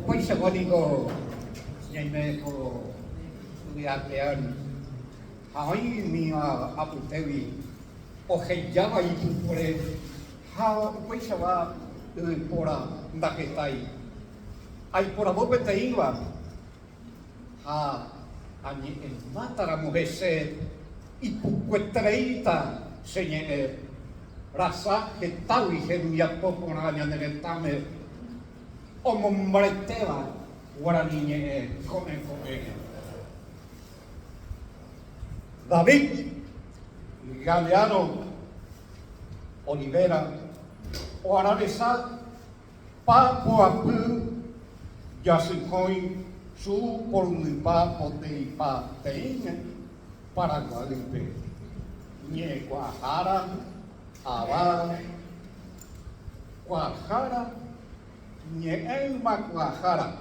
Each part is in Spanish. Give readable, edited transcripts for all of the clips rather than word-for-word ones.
Paisa ko nyai ko liatean ai mi aputewi o hejava I pure ha paisa va pora ndaketai ai pora bobe teiva ha ani en matara mohese ipuquetreita senye rasa que tawi gemia poco na nyanetame o momreteva guaraniñe come David Galeano Olivera o Arabesa Papuapu Yasukoi su por un papo de pateine para Guadalupe Nye Guajara Aba Guajara Nye Elma Guajara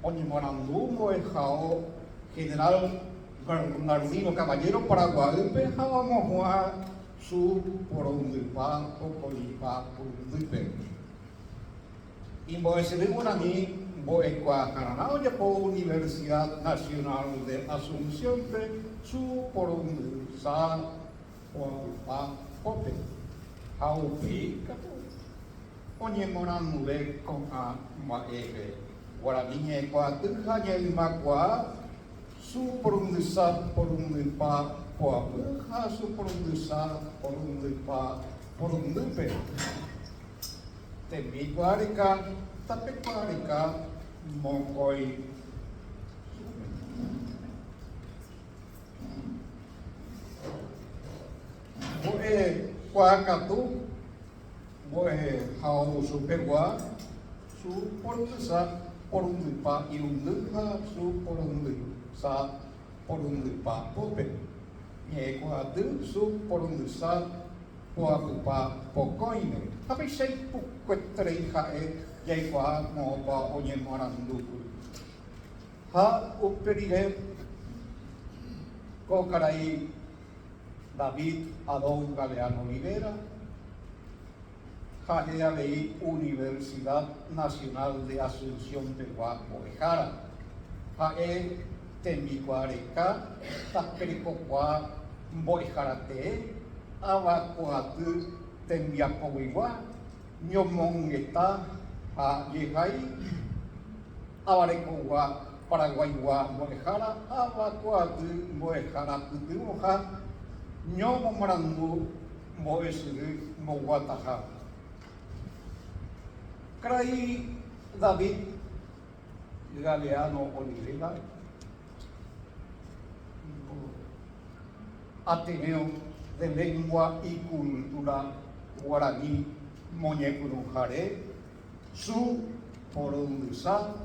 Onimonandumo el Jao General Bernardino Caballero para Guadalupe Jabamos a su por un papo polipa por un y voy a ser una mí voy a Canadá ya por Universidad Nacional de Asunción de su por un sa por pa pope haupi kato onye moran nube con a maege guaraniñe kwa tuja lima kwa su por un sa por un pa po ha su por un sa por un pa por un dupe Temi Guarica, Tape Guarica, Mongoi. Boe Guacatu, Boe Hau Supergua, su portusa, por un pa y un duja, su por un sa, por un pa pope. Ye Guadu, su por un sa, Puapupa Pocoine. Tapi saya pukutrei hae jai kwa ngoba onye morandu. Ha uperire kokarai David Adón Galeano Olivera. Jajea de Universidad Nacional de Asunción de Guajara. Jae Temiguareca, Tapericoqua, Boijarate. Awakuatu tembiapowiwa nyomongeta ha yehai awarekowa Paraguaywa moejara awakuatu moejara tutuha nyomomarandu moesuru mowataha Crai David Galeano Olivera Ateneo de lengua y cultura guaraní Moñecurujare, su porundusa,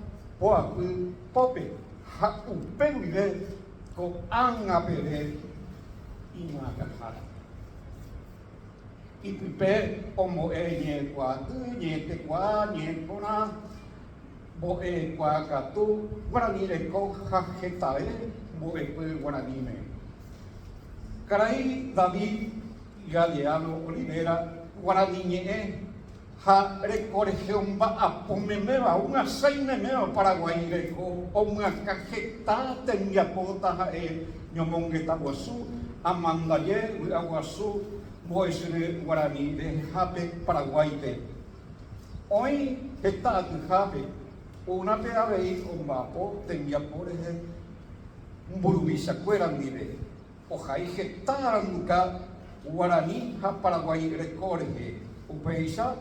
poapu, pope, haupeuide, ko angapere, inakajara. Y pipe, como nye guatu, nye tequa, nye kona, boe guacatu, guaraní le ko jajetae, boe guaraní me. Carai David Galeano Olivera Guaraniñe ha recoregión va a pomemeva una sainemeo Paraguay reco o una cajeta tenía pota ha ñomongueta guasú amandaye aguasú boesre guaraní de jape Paraguay de hoy está de jape una peave un vapo tenía por un burubisa cueran nivel Ojai getaranca guaraní ha Paraguay recorre upeisa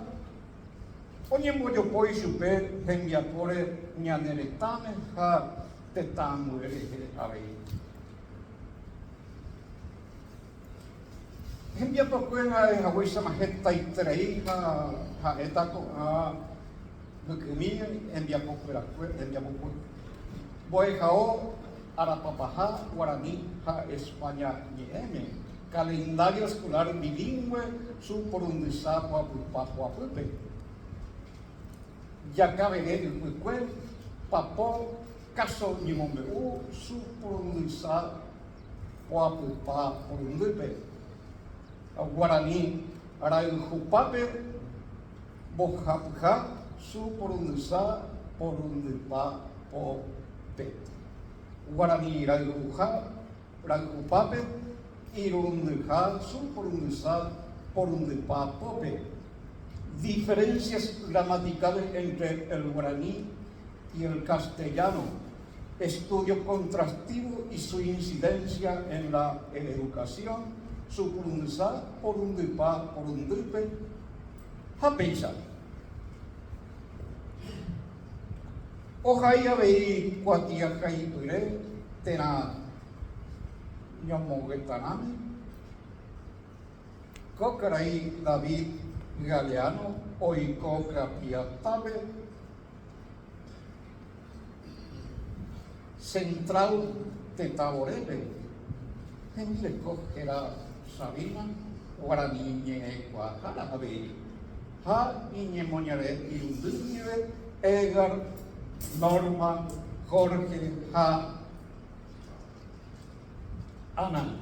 onye moyo poi super hemia pore nyaneretame ha tetamu avei hemia pokuena e hawisa maheta itrei ha etako ha nukumi hemia pokura hemia poku boy hao Arapapaja, Guaraní, ja España, Nieme, calendario escolar bilingüe, su porundizá, puapuapuapupe. Ya cabe el cuicue, papo, caso Nimomeu, su porundizá, puapupa, porundupe. Guaraní, Arayujupape, Bojapja, su porundusa, porundupa, popet. Guarani raguja, ragupapet, irunduja, su porundusa, porundupa, popet. Diferencias gramaticales entre el guaraní y el castellano, estudio contrastivo y su incidencia en la educación, su porundusa, porundupa, porundupe, hapeisa. Ojaya vei kuatia kaipure tena nyomogetanami. Kokarai David Galeano oiko kapiatabe. Central Tetaborebe. Henle kojera Sabina guarani nye kuajara habe. Ha niñe moñare irunduñere Edgar Norma, Jorge, Ha, Ana,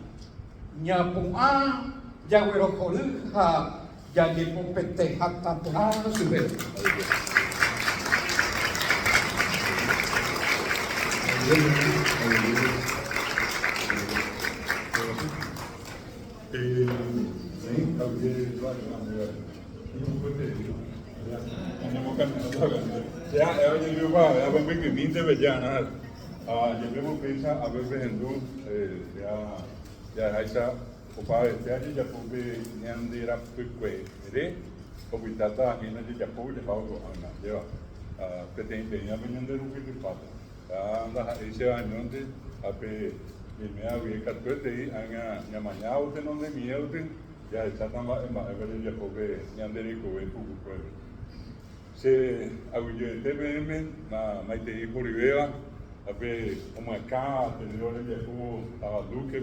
Ñapua, Yagüero Jorja, Yayepo Pete, Hactatua, Sube. Ya, yo digo, ya ven que minte bellana. Llevemos pensa a ver vendu ya esa opa ya ya pude nyandira pukwe re obitata hina ya pude hawo ana ya pretende ya venyanderu que pata anda ese año de ape me había catete anga nyamanya o te no de mielde ya está tan va en ya pude nyanderi ko e pukwe se aguye TPM na maite por Rivera ape uma cá tenedores de jugo a Duque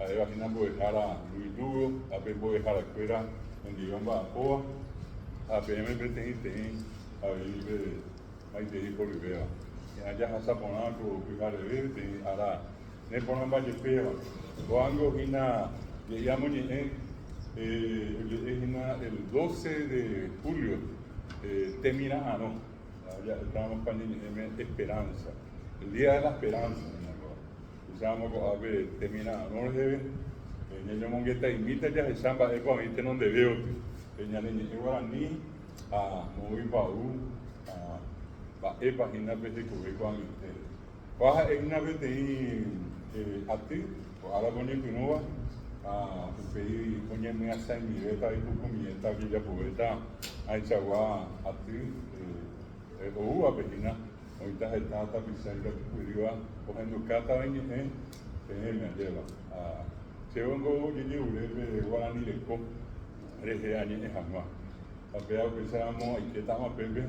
aí vai na boejara Luis Lugo ape boejara cuera onde iam ba poa ape me pretende aí be maite por Rivera ya hasa pona ko cuidar de verde ara ne pona ba de peo cuando hina le llamo ni el 12 de julio termina ya estamos con esperanza, el día de la esperanza, usamos a ver termina no debe, niño mongueta invita ya el samba de cuando este no debe, niña niña igual ni a muy baú, a página de cubrir cuando baja en una vez de a ti, o ahora con el nueva pei punya me asai mi eta itu comieta que ya poeta ai chagua ati o abehina oita eta ta pisanga kuriwa o hendo kata ni me lleva seongo yini urebe guarani leko reje ani e hanwa apea pensamos que estamos pepe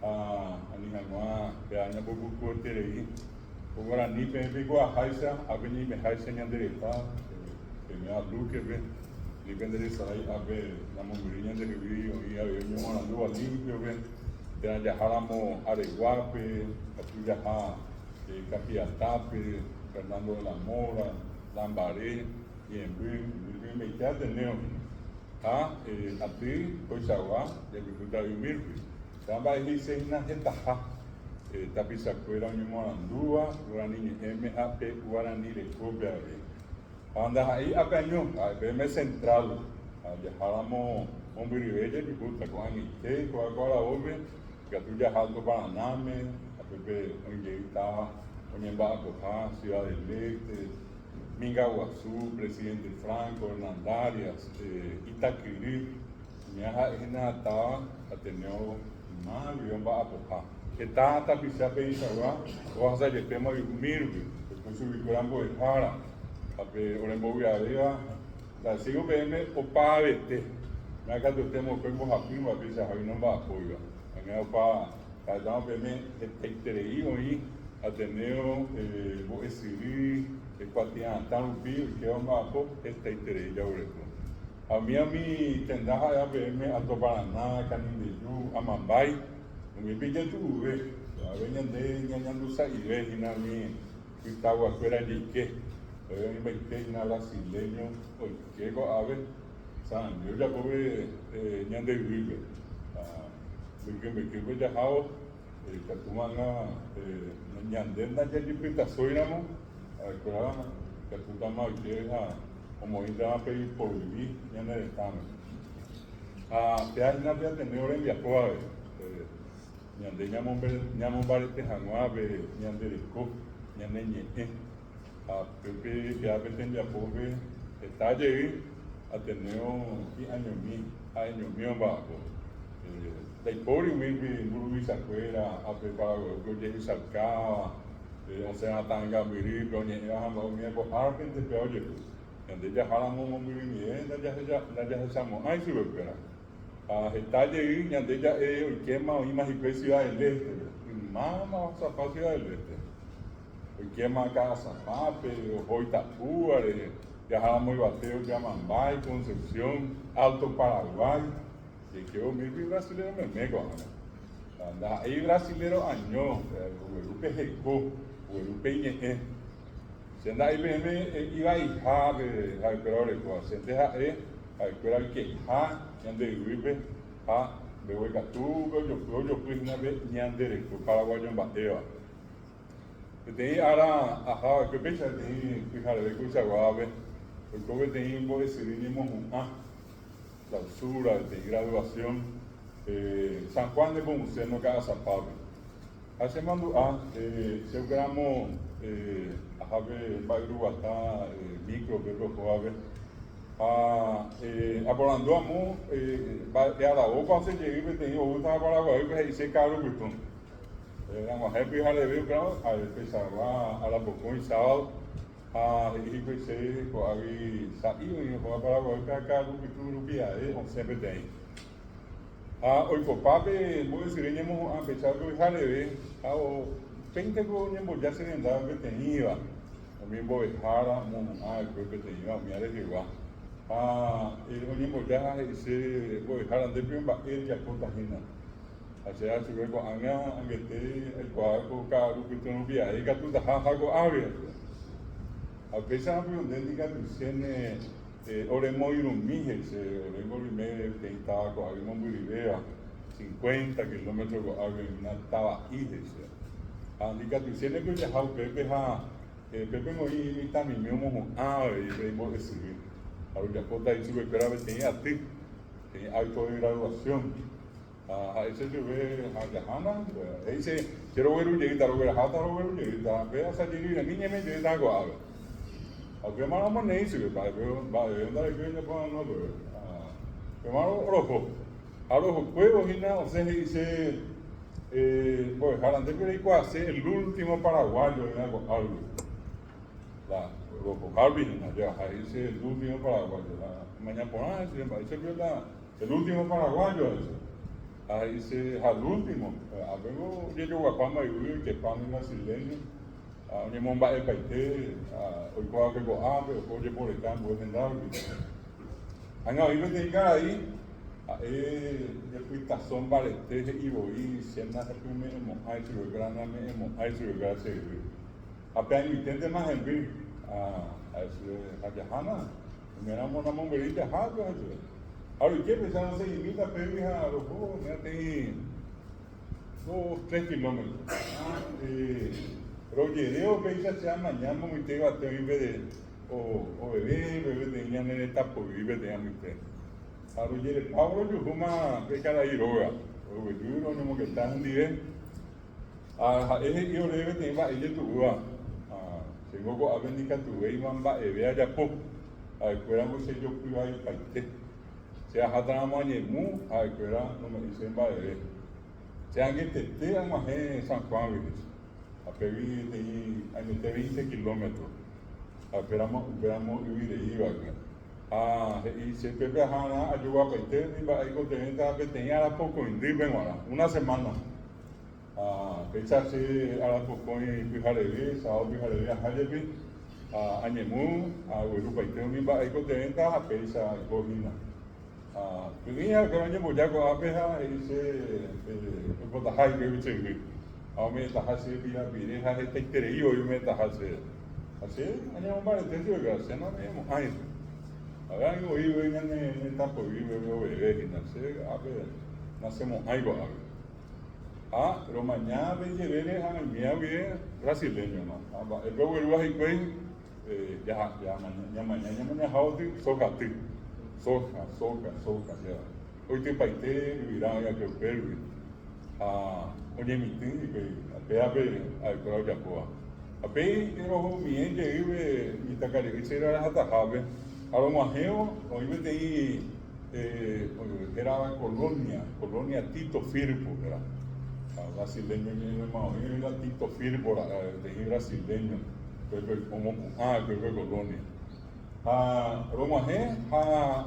ani hanwa pe anya bobu ko terei o guarani pepe ko haisa abeni me haisa nyandereta me ha Luque ve dipende de sarai abe la mongoliña de río y abe yo la lua limpio ve de allá jalamo Areguape capilla Capiatape Fernando de la Mora Lambaré y en Luis me queda de neo a ti Coixagua de Bicuta de Mirpi samba dice una jeta tapisa fuera un morandúa guarani MAP guarani de copia anda ahí apeño a BM Central a viajáramos un biribelle de puta con anite con la ove que tú viajando para Name a Pepe Onyeita Onyembaco Ciudad del Este Mingaguazú Presidente Franco Hernandarias Itaquirí viaja en Nata Ateneo Mal y que está tapizada en Isagua o hasta el tema de Mirvi después subirán de Jara ape orembo viadea la sigo BM opa vete me acá tu temo pemo hapimo ape sa habi no ba apoyo anga opa ka dama BM eterei oi Ateneo bo esiri e kwatia tarupi que oma apo eterei ya ureto a mi tendaja ya BM ato Paraná Canindeyú Amambai mi pilla tu ve a veñan de ñañandu sa ibe hina mi Itagua fuera de que en Beiteina brasileño, porque ave, san, yo ya pude ñande vive, me dejado que tú mangas ñandenda ya chipita soiramo que tú tamas que como ir a pedir por vivir ya no estamos te has nadie a tener en Viacoa ñande ñamo barete januave ñande rico ñande ñe Pepe ya veten ya pobre está llegué a tener año mío bajo dai pobre mi Luis afuera a preparar yo llegué salcaba o sea tanga miri pero ni a mi por arpen de peor donde ya jalamos un miri ya estamos ahí se espera está llegué ñande ya el quema o más y ciudad del este mamá esa ciudad del este el quema casa pape o Itapúa viajábamos y bateo llaman Bay, Concepción, Alto Paraguay, y que yo mismo brasileño me mego, anda ahí brasileño año, Urupe Jeco, Urupe Ñe, se anda ahí me iba a hija de la escuela de cosas, se deja la escuela que ñande Urupe, veo el gatú, yo fui una vez ñande de Paraguay en bateo. Tenía ahora, que piensa, tenía, fíjate, de cosa guave. Porque teníamos decidimos clausura de graduación San Juan de Pomuceno cada San Pablo. Hace mando se gramo a ver bagruata micro pero joven aporando amo a la opa se llegué tenía otra Paraguay pues ahí se caro pues éramos happy jale veo claro a empezar a la poco y sábado e pensei com a saiu e vou para agora para cá do futuro biae on sempre tem oi copabe mo sireniamo a pensar do haleve o pente go nyembo já se andava que tinha o meu boi hara mo que tinha minha região e o nyembo já esse boi hara de pimba ele já conta hina Asia suwe ko anga angete el ko ka do futuro biae ka tu da ha go ave a pesar de que diga que tiene oremos ir un mijes oremos ir me tentaba con alguien muy rivera 50 kilómetros con alguien una taba ides diga que tiene que viajar Pepe Pepe muy también me mo y vemos recibir ahora ya conta y sube pero tenía a ti tenía acto de graduación a ese yo ve a Jana dice quiero ver un lleguita lo ver a Jata lo ver un lleguita ve a salir y niña me lleguita algo a ver aunque más no me dice que para ver andar aquí en Japón no pero más rojo a los juegos y nada o sea dice pues Jarante que le hace el último paraguayo en algo los Harvey ya dice el último paraguayo mañana por ahí se vio el último paraguayo ahí dice al último a ver yo guapama y que pan brasileño ni momba el paite hoy puedo que hambre o oye por el campo es andar anga hoy me tenga ahí yo fui tazón balete y voy siendo hace primero hay su grana me hay su gracia apenas intente más en vivir a Jana me enamoré una monberita jado ahora ¿qué pensaron se imita pero a los juegos ya tengo 2-3 kilómetros pero yo pensé que mañana me tengo a tener o bebé tenía en esta por vivir de amistad. Ahora yo Pablo yo como que cada iroga o yo no me está un día ese yo debe tener ella tu tengo que avendicar tu y mamba vea ya poco fuera no sé yo fui ahí paite sea hasta mañana mu fuera no me dicen va bebé sea que te más en San Juan a pedir de 20 kilómetros esperamos vivir de Iba y siempre viajaba a Yuba Paite y va a ir con tenía a poco en Ribenguara una semana pensarse a la poco y fijaré sábado fijaré a Jalebi a Ñemú a Yuba Paite y va a ir con a Pesa y Cojina tenía que Ñemú ya con Apeja y se Cotajay que vive me tajase pira pireja este creído yo me tajase así año más de eso que no tenemos ay a ver algo vive en esta por vive bebé y nace a ver nacemos algo Pero mañana venir a mi brasileño, ¿no? El pueblo ya mañana soja, ya. Hoy te paité, vivirá ya que pervi. Oye, mi tío, que ape, al cual ya pueda. Ape, pero mi ente vive, mi tacare, que será la jatajabe. A lo majeo, hoy me teí, era colonia Tito Firpo, ¿verdad? Brasileño, era Tito Firpo, teí brasileño, como, que colonia. Lo majé,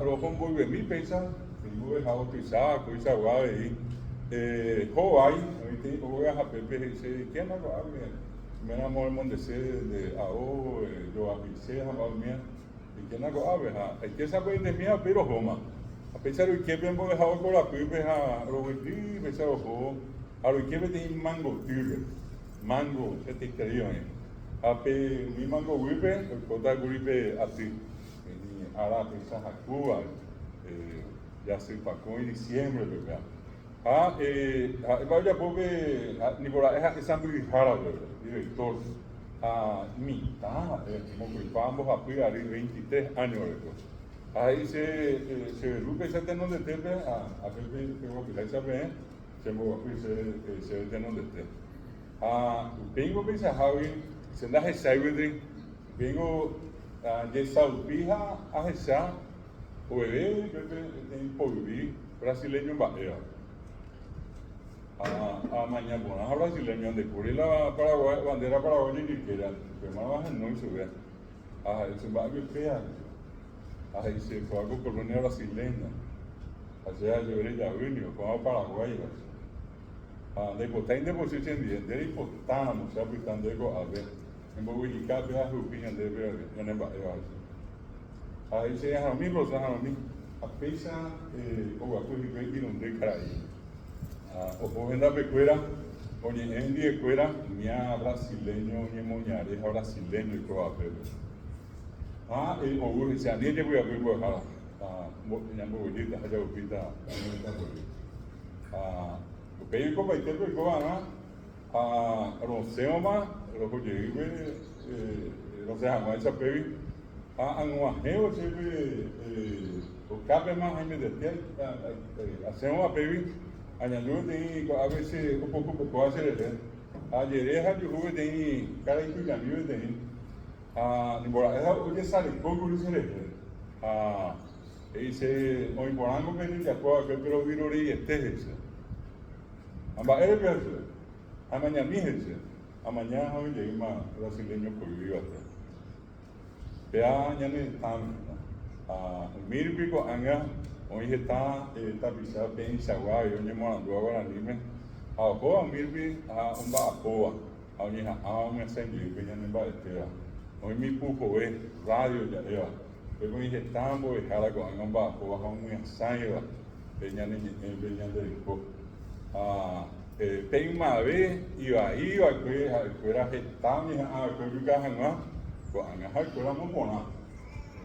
lo pongo y mi pensa, tengo dejado pisar, coisa guay, Hawaii, ahorita voy a Pepe y dice, ¿quién no lo habla? Me enamoré de AO, yo avisé a la mía, y quién no lo habla, hay que saber de mí, pero Roma. A pesar de que bien voy a dejar con la Pepe, a lo que di, pensaba, a lo que me tiene mango, se te creyó, mi mango gripe, el cota gripe a ti, ahora pensas a Cuba, ya se pacó en diciembre, ¿verdad? Vaya porque Nicolás es ambilijada, director. Mitad, como que vamos a cuidar 23 años. Ahí se rupe ese tenón de tepe, a Pepe, que voy a cuidar esa vez, se me va a cuidar ese tenón de tepe. Vengo a pensar, Javi, se da esa híbrida, vengo de Saupija a esa, o bebé, Pepe, tem por vivir, brasileño en Bahía. Mañana a brasileño de cubrir la bandera paraguaya y que era que más no hizo ver eso va a ver fea ahí se fue algo colonia brasileña hacia llevar ya vino como Paraguay de botar de posición de hipotálamo se aplicando algo a ver en Bogotá vea su opinión de ver en el barrio ahí se a mí a pesar o a cualquier donde caray o en la pecuera, oye, en día cuera, mía brasileño, ni moñares, brasileño y croate. O sea, ni yo voy a ver, ya me voy a allá upita, o pedir como el tiempo y cobana, roseoma, lo que llegué, roseama, esa pevi, anuajeo, o cabe más, hay me detel, hacemos a pevi. Añadió de a veces un poco hacer el ayer yo jugué de cada estudiante de ni por ahí hoy sale poco dice dice hoy por algo que ni ya puedo que pero vino y ese amba el verso mañana mi ese mañana hoy llegué más brasileño por vivir hasta vea ya ni tan mil pico años hoy está pisado bem saguai onde morando agora anime a boa mirbi a boa onde a uma assembleia bem nem bateria hoje me puxou rádio já eu vou injetar vou errar agora não boa uma saia bem nem tem uma vez e aí eu era retar me eu jogava com a coisa muito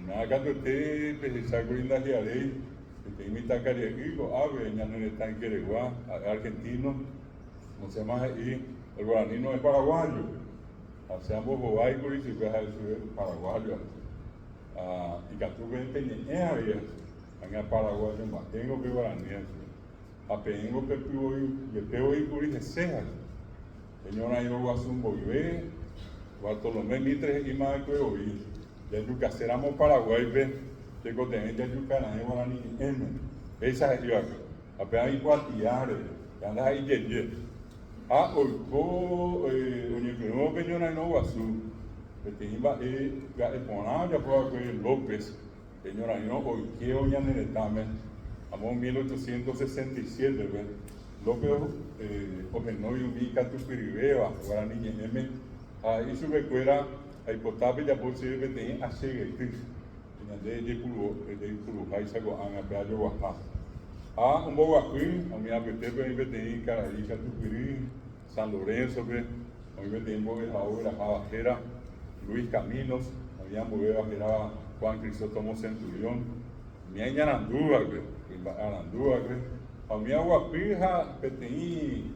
na casa de precisar cuidar de lei tem muita cariaquico, ave, ya no están en Queregua, argentino, no se llama ahí, el guaranino es paraguayo, hacemos bobay por y se ve paraguayo, y que tú ves peñeña ahí, en paraguayo más, tengo que guaraní, apengo que tú y peo y por y se ceja, señora yo voy a hacer un boibé, Bartolomé Mitre y más que hoy, ya tú que hacemos Paraguay, ve, que contém de Jucana, eu moro em M. Essa é a pena em Quatiare, anda aí de o Nicolão veio na Inovação, que tem já foi com López, veio na Inovação, que eu já nem estava, amor 1867, López, o Renoi, o Mica, tu Piribeva, agora ninguém M, isso recuerda a hipótese de possível tem a chegar de pulu haisa go anga peajo waha un poco aquí a mi apetece me metí Cararica Tupirí San Lorenzo be a mi metí mo ahora Bajera Luis Caminos había movido a Juan Crisóstomo Centurión mi aña Andúa be a mi agua pija petí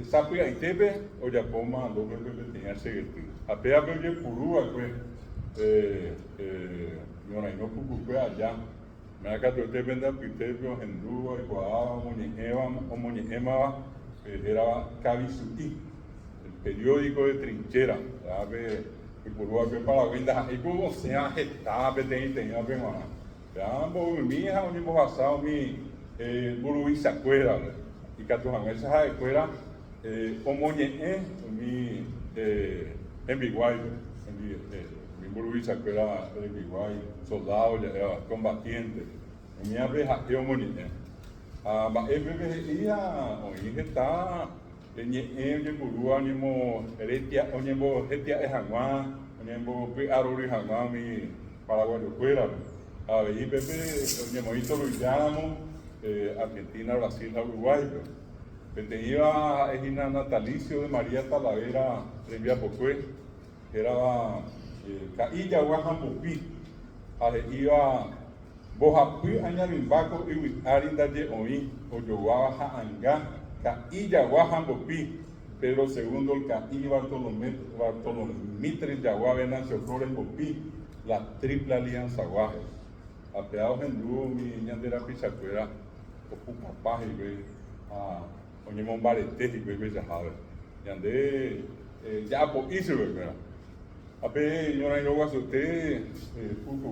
Sapi Aitepe, Oyapoma, Lope tenía Segueti. Apea Bebe Purúa, pues, Yonaino Pucupe allá. Me acá te venda Pitepio, Hendúa, Iguaaba, Moñeema, era Cabisuti, el periódico de trinchera. ¿Sabe? Y Purúa, para la venda, y como sea, está, tenía, pero, ambos, mi hija, un mismo basado, mi Buruisa Cuera, y Catujan, esa escuela. Omoñe mi en Biguay, mi Buruisa que era de Biguay, soldado, era combatiente. Mi abeja es Omoñe. Hoy está en Burúa, Oñemo Heretia, Oñemo Hetia es Hanguá, Oñemo Aruri Hanguá, mi paraguayo fuera. A ver, y Pepe, Oñemo Hito Luisiano, Argentina, Brasil, Uruguay. Iba el natalicio de María Talavera de Villapocué, que era Cailla Guajambupi, iba Bojapuí Añarimbaco y Arinda de Oí, Oyoguaba Jaangá, Cailla Guajambupi, Pedro II, el Caí Bartolomitre Yaguá Venancio Flores Bopi, la triple alianza Guaje. Apeados en dúo, mi ñandera pichacuera, Ocupa y ve a Oñemón Barete y bebé ya sabe. Y andé ya por hizo, ¿verdad? Ape, señora Iroga, usted,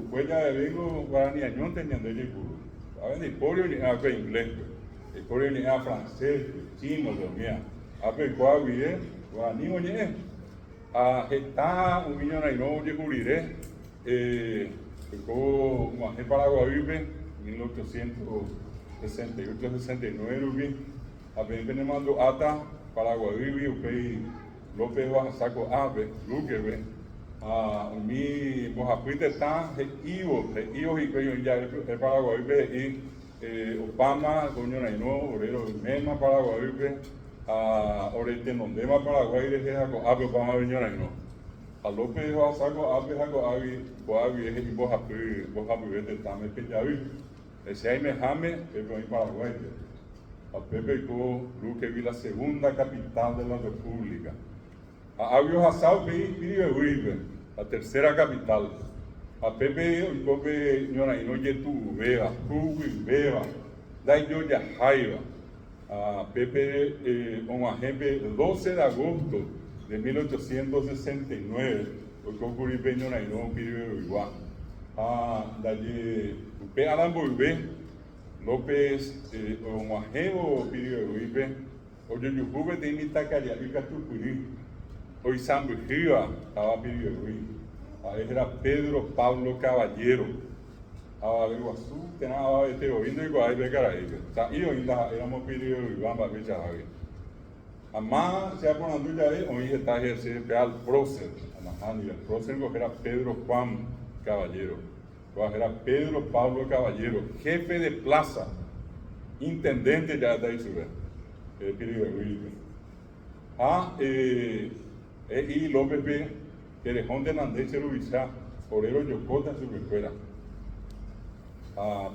cuella de vengo, guaraní añón, tenía de Yipuru. A ver, el polio ni a inglés, el polio ni a francés, chino, dormía. Ape, cuál vive, guaraní, oye, está un niño no Yipurire, tocó un agente paraguay, 1868-69, apenas tenemos ata Paraguay, Upey López Saco Ave, Luque, mi Mojapuite está, Ivo y que ya el Paraguay, Obama, Coño Naino, Orero, Mema, Paraguay, Orete Nondema, Paraguay, de Ave, Obama, Coño Naino. A López Saco Ave, Coavi, es el Mojapuite, está, me peñavi. Ese ahí me jame, es para Paraguay. A Pepe Luque vi la segunda capital de la República. A Avio Hasao Piribe, la tercera capital. A Pepe Ñora y no Yetu Vega, Tubi Vega, Dayo Yajaiba. A Pepe Omajepe, el 12 de agosto de 1869, hoy concurrí Ñora y no Piribe Iguá. A Daye Upe Alambo López Omajevo Piribe, oye Yucube te imita Cariabica Tucurí. Hoy San Vigía estaba Piribe, era Pedro Pablo Caballero. A ver, Guazú, tenía este gobierno y Guay de Caraíbe. O sea, y hoy éramos Piribe y Bamba, Becha Javi. Además, se ha ponando ya hoy está ejerciendo al prócer, el prócer era Pedro Juan Caballero. Era Pedro Pablo Caballero, jefe de plaza, intendente ya de Isubé, y López B, que dejó de Nandés Cerubizá, Orero Yocota en su escuela.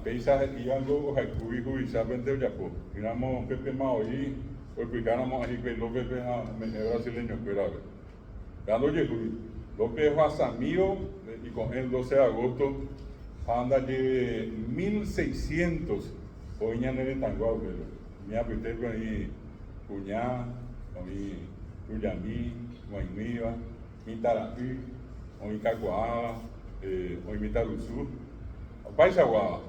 Peisaje iban luego a Cubi Jubizá, Vente Oyapó. Miramos Pepe Maoí, o explicáramos ahí que López B es brasileño, escuela. Dando Yehubi, López Guasamío, y con él 12 de agosto, anda de 1600 hoy en el Tanguao, mi apetito ahí, Cuñá, hoy Cuyamí, Guaymíba, mi Tarapí, hoy Cacuá, hoy mi Taruzú, Paisaguá,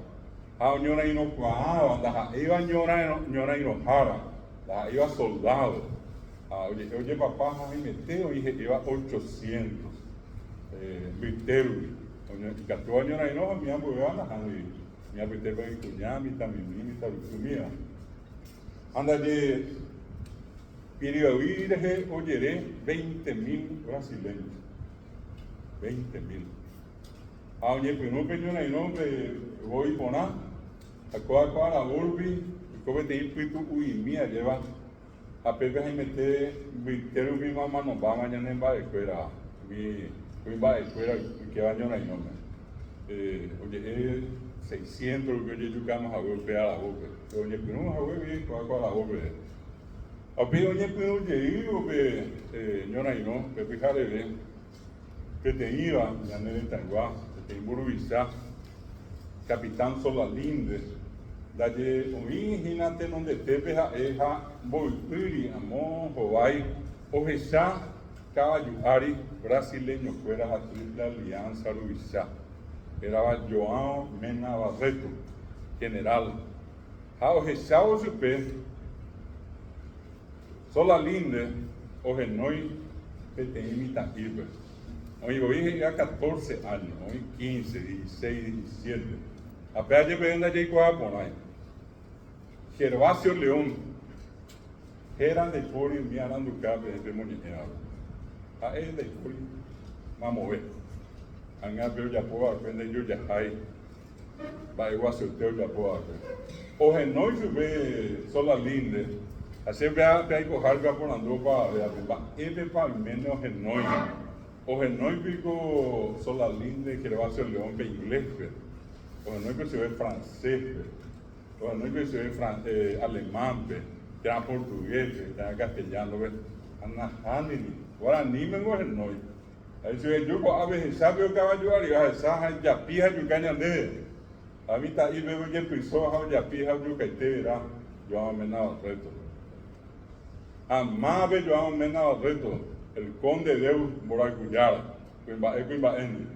a Ñora y no Cuá, iba Ñora y no Jara, iba soldado, oye papá, a mí meteo, iba 800, Viteru. Y años ahí no, mi amo veana, mi apetito para Cuñá, mi tamimi, mi tarusumía. Anda de Piribe, oyeré 20.000 brasileños. 20.000. Oye, pues no peñó ahí no, voy por nada. A la Urbi, y como te digo, mía, lleva a Pepe ahí mete, quiero mi mamá nos va mañana en la escuela. Fui a la escuela que baño ahí no. Oye, 600 lo que yo yucamos a golpear a la boca. Oye, pero no a golpear bien, a la boca. Api oye puedo llegar o que ñora y no, que fijaré bien, que te iba, ya en el Tanguá, que te imburubizá, capitán Solalinde, dalle imagínate donde te veja eja, volpiri, amor, Hawaii, ojecha, caballari, brasileño, fuera a Triple Alianza Rubizá, era João Mena Barreto, general, a ojecha o supe, Solalinde, ojenoi, que te imita Iber. Hoy ya 14 años, hoy 15, 16, 17. Apenas yo vengo allí por ahí. Gervasio León, eran de Cori, me han dado cabe de Moñera. A él de Cori, vamos a ver. Han habido ya por aprender yo ya hay. Va a igual sorteo ya por aprender. Oje no se ve sola linde. Así vea que hay que coger por Andropa, vea que va. Este para menos genoi. Oje no pico sola linde que va a ser León de inglés. Oje no que se ve francés. Oje no que se ve alemán. Que era portugués, que era castellano. Ana hanini. Ahora ni me coge no. Ahí se ve yo a veces sabe o caballo arriba, esa ya pija yo caña de. A mí está ahí veo que pisó ya pija yo que te verá. Yo hago menado reto. Amabe yo hago menado reto. El conde de Boracuyara, Cuimba N.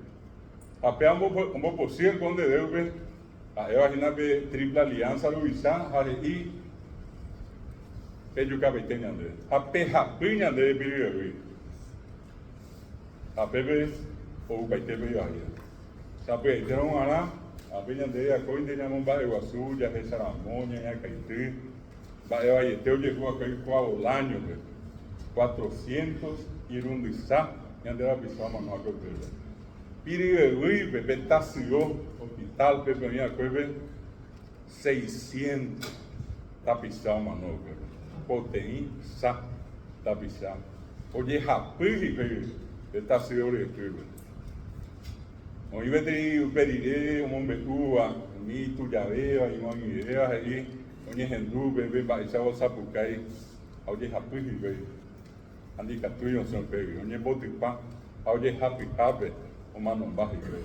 Apeamos como por si el conde de Ube, a Eva que Triple Alianza Luisán, y ellos cabeteñan de. Apeja piñan de Piriberí. A Pepe o Caitepe y Bahía. Sabe, hicieron a piñan de ella, coin teníamos un barrio azul, ya es Saramoña, ya Caití. Vaya, Teo llegó a caer 4 años. 400 irundizá y andaba pisando mano a correr. Piriberí, Pepe Tació, hospital, Pepe venía a correr 600 tapizado mano a correr. Proteína, sa, tapizado. Oye, Japiri, Pepe Tació de correr. Hoy me pediré un hombre tuya, mi tuya vea, y una idea ahí, oye, Hendú, Pepe, Baizao, Zapucay, oye, Japiri, Pepe. Andi katuyo son pegue, onye botipa, oye happy, o mano baji pegue.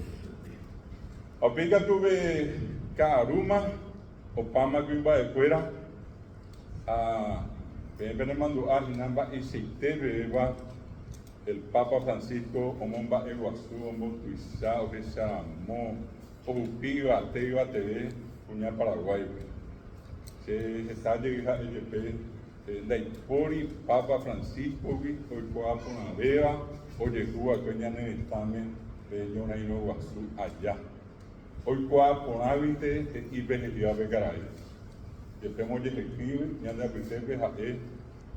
Opiga tuve Karuma, o Pama Guimba de fuera, a Pepe mando a Jinamba y Seite Beba, el Papa Francisco, o Momba Eguazú, o Motuizá, o Gesamo, o Upiga, Teiva TV, Puña Paraguay. Se está llegando a EGP. Daipori, Papa Francisco, hoy puedo poner beba, oye, tú aquí ya necesitamos, yo no hay no guazú allá. Hoy puedo poner y beneficia de caray. Después me escribe, ya de principio a él,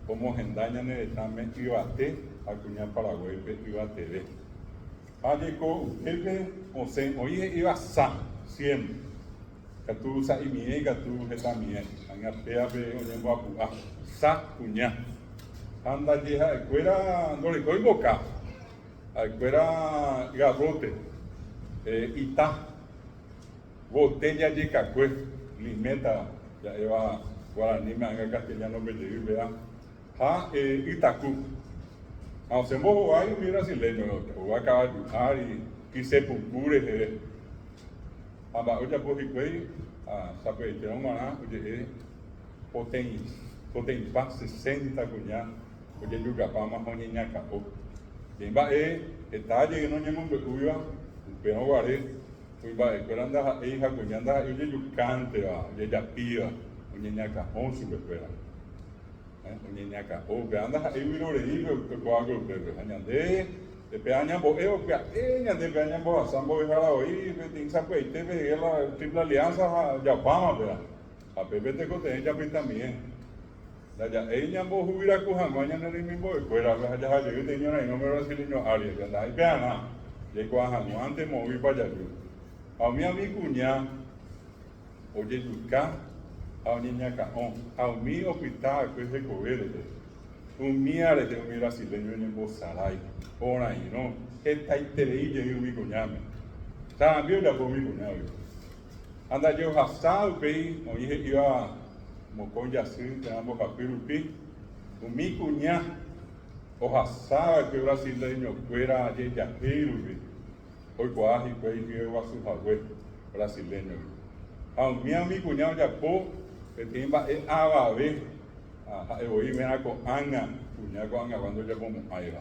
como gendaña necesitamos y bate, a cuñar Paraguay, y bate. Ayeco, usted, o sea, oye, iba sa, siempre. Que tú sa y mi que tú está mi anga pea pe oye guapu sa cuña anda lleja escuela no le doy boca a escuela garrote ita botella de cacue limeta ya eva guaraní me anga castellano me llegué vea ha itacu aunque mo hay mira brasileño o va a acabar y quise pupure aba oja pohi kwei sabe te uma oje potém pa 60 cuña oje juga pa ma hoña ñaka o demba etalle no ñemo uiva pero guare uiva esperanda hija cuña anda oje yukante va oje ya pia oje ñaka on su espera oje ñaka o que anda e viro le digo que coago pero añande de peaña bo peaña de peaña bo sambo dejara hoy tin sabe te ve la Triple Alianza ya vamos vea a Pepe te cote ya también la ya ella bo hubiera cojan mañana en el mismo fuera ya llegué tenía y no me brasileño área ya ahí peana de cojan antes moví para allá a mi cuña oye yuca a niña caón a mi hospital que se cobre un miare de un brasileño en Bosaray, por ahí, ¿no? Esta interilla y un cuñame. También ya por mi cuñado. Anda yo hasado, pei, o dije iba, mocón ya sí, tenemos capirupi, Mi cuñada, ojasaba que brasileño fuera yeyajero, hoy cuaji fue y vio a su jagüe brasileño. A mi cuñado ya po, que tiene ababe, hoy me ha con anga, cuñado con anga cuando ya como aiva.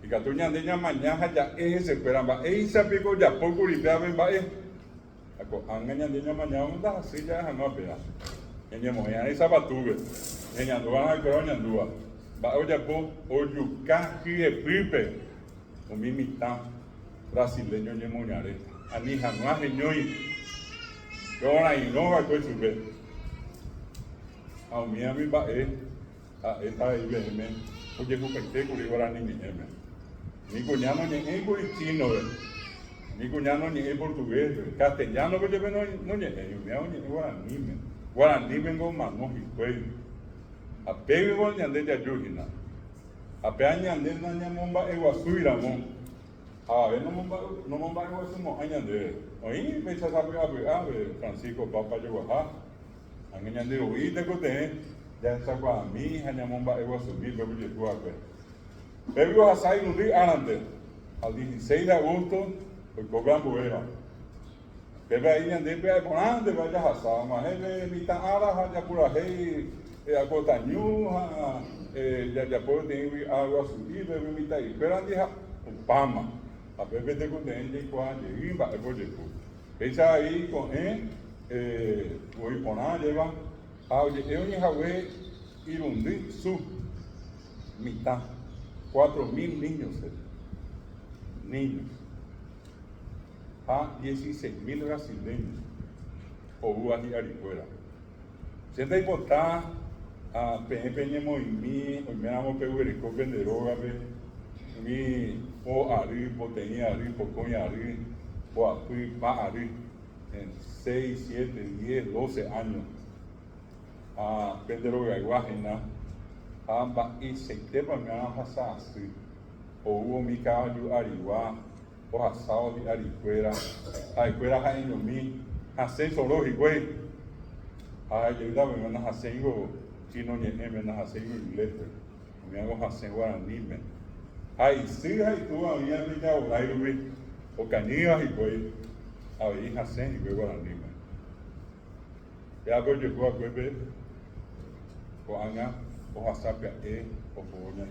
Y que tú ya mañana ya se esperan, va, se pico ya poco y ya ven, va, con anga ya mañana, anda así ya jamás pega. Enya moya esa batuga, enya doa na gronya dua. Ba oja po ojuka ki e pipe. O mimita brasileño nye moñare. Ani jamás ñoi. Dona inova ko sube. A mi ami ba a esta ibeme. Oje ku pente ku ora ni mi eme. Ni cuñano ni e ku chino. Ni cuñano ni e portugués, castellano que yo no ni e mi ani ora ni me. Guarani vengo mano y cuello. A pegue con ñande ya yujina. A pea ñande na ñamomba eguasuiramo. A ver no momba eguasumo añande. Oí me echa sabe ave Francisco Papa Yoguajá. A ñande oí te cote ya saco a mí ñamomba eguasumi bebo de tua pe. Bebo a sair un día antes. Al 16 de agosto pues cobran buena. Bebe aí ñande pe por ande vaya hasa ma hele mita ara ya pura hei a cotañu ya por tem agua subir bebe mita aí pero ande pama a bebe de con de quando imba e pode tu esa aí com voy ponar lleva oye eu ni hawe irundi su mitad 4.000 niños a 16.000 brasileños o uvas y arifuera. Se te importa a PNP Moimi, o me amo Peguerico Venderoga, mi o Ari, Potenía Ari, Pocoña Ari, o Apui Pa Ari, en 6, 7, 10, 12 años. A Venderoga Iguajena, a y se te va a pasar así. O hubo mi caballo Ariguá. O asado de arifuera, arifuera hay en mi, ascenso lógico, ay, yo daba una ascenso, chino ni una ascenso inglés, me hago ascenso guaraní, ay, sí, ay, tú había mi ya o aire, o cañillas y pues, había ascenso y guaraní, ya voy yo a cueve, o anga, o asapia o foña,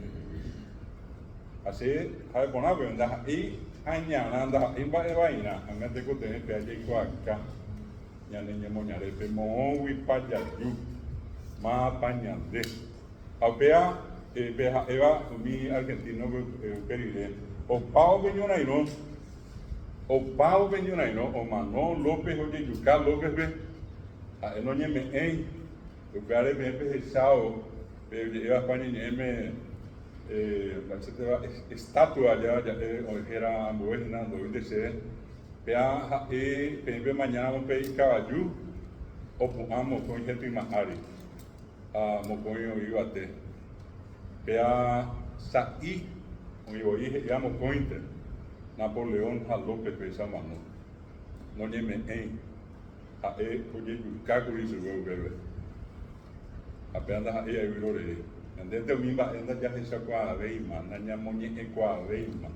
así, hay poner verdad y añananda imba evaina angate ko tene pe aje ko aka nyane nyemo nyare pe mo wi paja yu ma pañande apea pe eva mi argentino perire o pau beñonaino o mano López oye yuka López be a eno nyeme o pare be pe chao pe eva España nyeme estatua ya era ambuena donde se vea pe mañana vamos pe caballo o amo con gente mahari a mocoño ibate vea saí o ibo y ya mocointe Napoleón a López pesa mano no nyeme a oye kakuri su bebe apenas a ella virore Andete mimba enda ya se kwa veima nanya monye kwa veima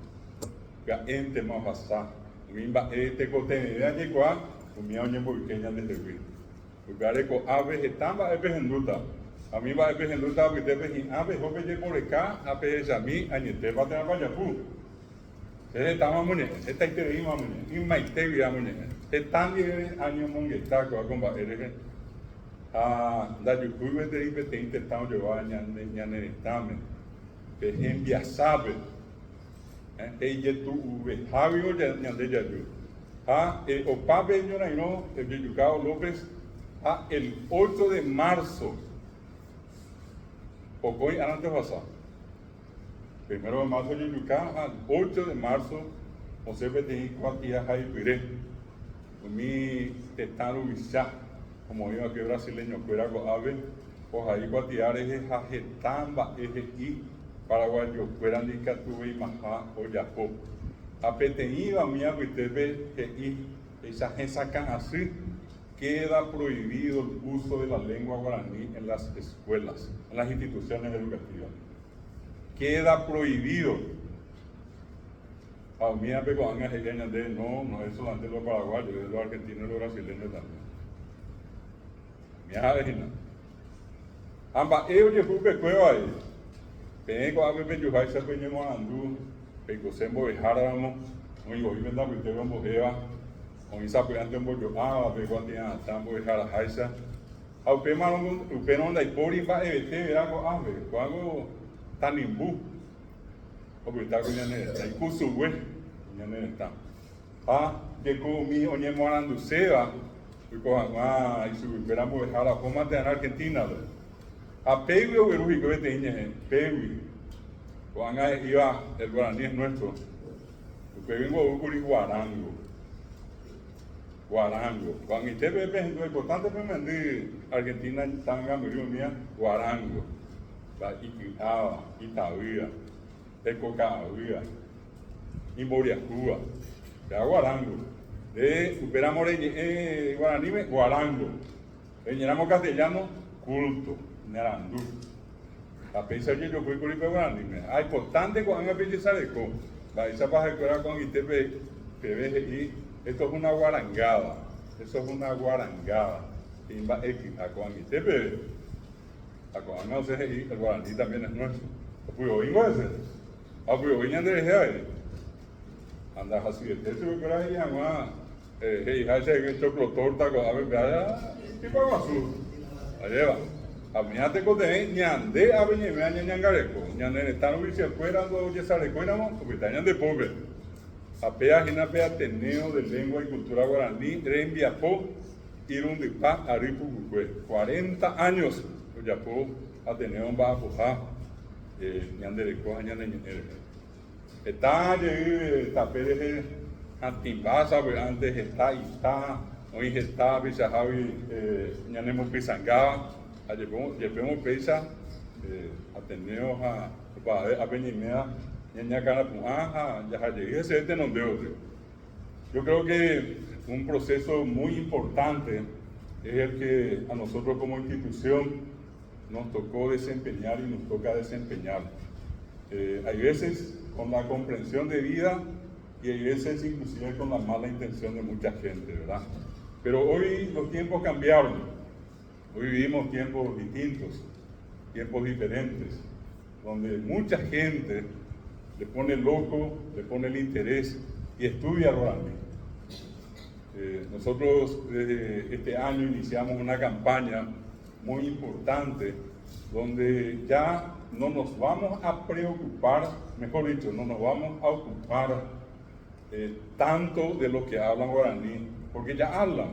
ga ente ma basa mimba te kote ya ni kwa umia onye bo kenya de dewi ugare ko ave etamba ebe henduta a mí va ebe henduta bi debe hin ave hobe je por acá ape jami anyete va te va ya pu se tama mune esta ite ima mune ima ite ya mune etandi año monge ta ko komba ere da yukuwe de ibe te intentando llevar ñane examen que enviasabe ella tu uve Javier ñande ya yo o pape ñonaino el Yucao López el 8 de marzo poco antes pasar primero de marzo de Yucao al 8 de marzo o se ve de cualquier Jaipire mi testado visa como iba que brasileño fuera con ave, pues ahí guatiar es ajetamba, y paraguayo fueran de Catuve y Majá o Yapó. A Peteiva, mi abuelo, que esa sacan así, queda prohibido el uso de la lengua guaraní en las escuelas, en las instituciones educativas. Queda prohibido. A mí, no es solamente los paraguayos, es los argentinos y los brasileños también. Mira, amba eu de fupe cueva ahí. Vengo a ver pejuai se peñe morandu, pego sembo e haramo, un yo vive da porque vamos eva, con isa pe ante mo yo pego atia tambo e hara haisa. Au pe marongo, u pe non dai pori ba e te era go ave, quando tanimbu. O pe ta kunyane, dai kusuwe, kunyane ta. De ko mi onye morandu seva, y su esperamos dejar la forma de en Argentina. A Pewi o Beruji que vete iñe, Pewi. Cuando iba el guaraní es nuestro. Pewi o Uri Guarango. Guarango. Cuando usted ve es importante para mí Argentina tanga murió mía Guarango. La Iquiaba, Itavía, Ecocavía, y Moriacúa. Ya Guarango. Superamos guaraní, guarango. Llenamos castellano, culto, nerandú. La pesa que yo fui con el guaraní. Es importante cuando hay que pensar de cómo. La isa para recuperar con ITP, PBGI, esto es una guarangada. Eso es una guarangada. Y va a con ITP, a con no sé, el guaraní también es nuestro. Pues hoy no es eso. Pues hoy no es eso. Andas así, esto es para ella, hey, hay que choclo torta con a ver, vaya, ¿qué pago azul? Allá va. A mí ya te conté, ñande, a venir, me añan ñangareco. Ñande, están ubicados fuera, no, ya sale, cuéramos, porque están de pobre. A pea, gina pea, Ateneo de Lengua y Cultura Guaraní, Rembiapó, Irundipá, Aripu, Cucue. 40 años, Yapó, Ateneo, va a pujar, ñande de coja, ñande ñanere. Está, tapé Antimbasa, antes está, hoy está, Pisajavi, ñanemos Pisangaba, llevemos Pisa, Ateneo, a Benimea, ñañacana, ya llegué ese no veo. Yo creo que un proceso muy importante es el que a nosotros como institución nos tocó desempeñar y nos toca desempeñar. Hay veces con la comprensión de vida y hay veces inclusive con la mala intención de mucha gente, ¿verdad? Pero hoy los tiempos cambiaron, hoy vivimos tiempos distintos, tiempos diferentes, donde mucha gente le pone el ojo, le pone el interés y estudia guaraní. Nosotros desde este año iniciamos una campaña muy importante donde ya no nos vamos a preocupar, mejor dicho, no nos vamos a ocupar tanto de los que hablan guaraní, porque ya hablan,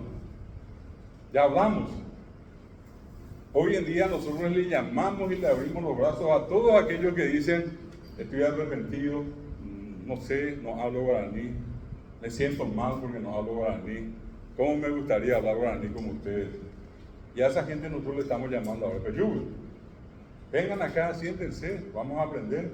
ya hablamos. Hoy en día nosotros le llamamos y le abrimos los brazos a todos aquellos que dicen, estoy arrepentido, no sé, no hablo guaraní, me siento mal porque no hablo guaraní, ¿cómo me gustaría hablar guaraní como ustedes? Y a esa gente nosotros le estamos llamando ahora, Peyú, vengan acá, siéntense, vamos a aprender.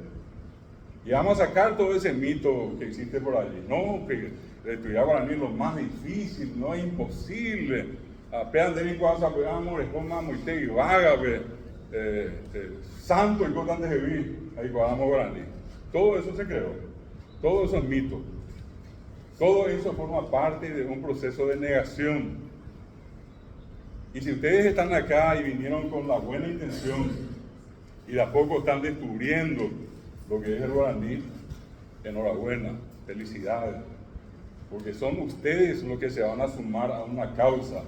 Y vamos a sacar todo ese mito que existe por allí. No, que estudiar guaraní es lo más difícil, no es imposible. Apenas de mi casa, pues amor, es como muy te y vaga, santo y cosas de vivir, ahí guardamos guaraní. Todo eso se creó, todo eso es mito. Todo eso forma parte de un proceso de negación. Y si ustedes están acá y vinieron con la buena intención y de a poco están descubriendo lo que es el guaraní, enhorabuena, felicidades, porque son ustedes los que se van a sumar a una causa.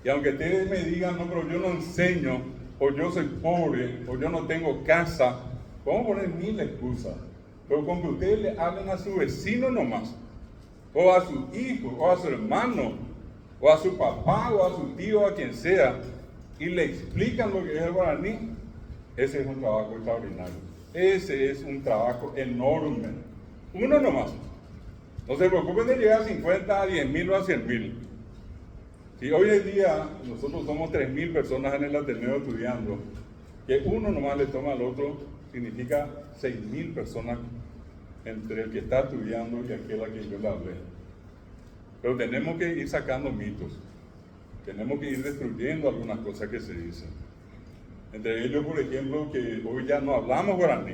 Y aunque ustedes me digan, no, pero yo no enseño, o yo soy pobre, o yo no tengo casa, podemos poner mil excusas, pero con que ustedes le hablen a su vecino nomás, o a su hijo, o a su hermano, o a su papá, o a su tío, a quien sea, y le explican lo que es el guaraní, ese es un trabajo extraordinario. Ese es un trabajo enorme. Uno nomás. No se preocupen de llegar a 50, a 10.000 o a 100.000. Si hoy en día nosotros somos 3.000 personas en el Ateneo estudiando, que uno nomás le toma al otro, significa 6.000 personas entre el que está estudiando y aquel a quien yo le hablé. Pero tenemos que ir sacando mitos. tenemos que ir destruyendo algunas cosas que se dicen. Entre ellos, por ejemplo, que hoy ya no hablamos guaraní.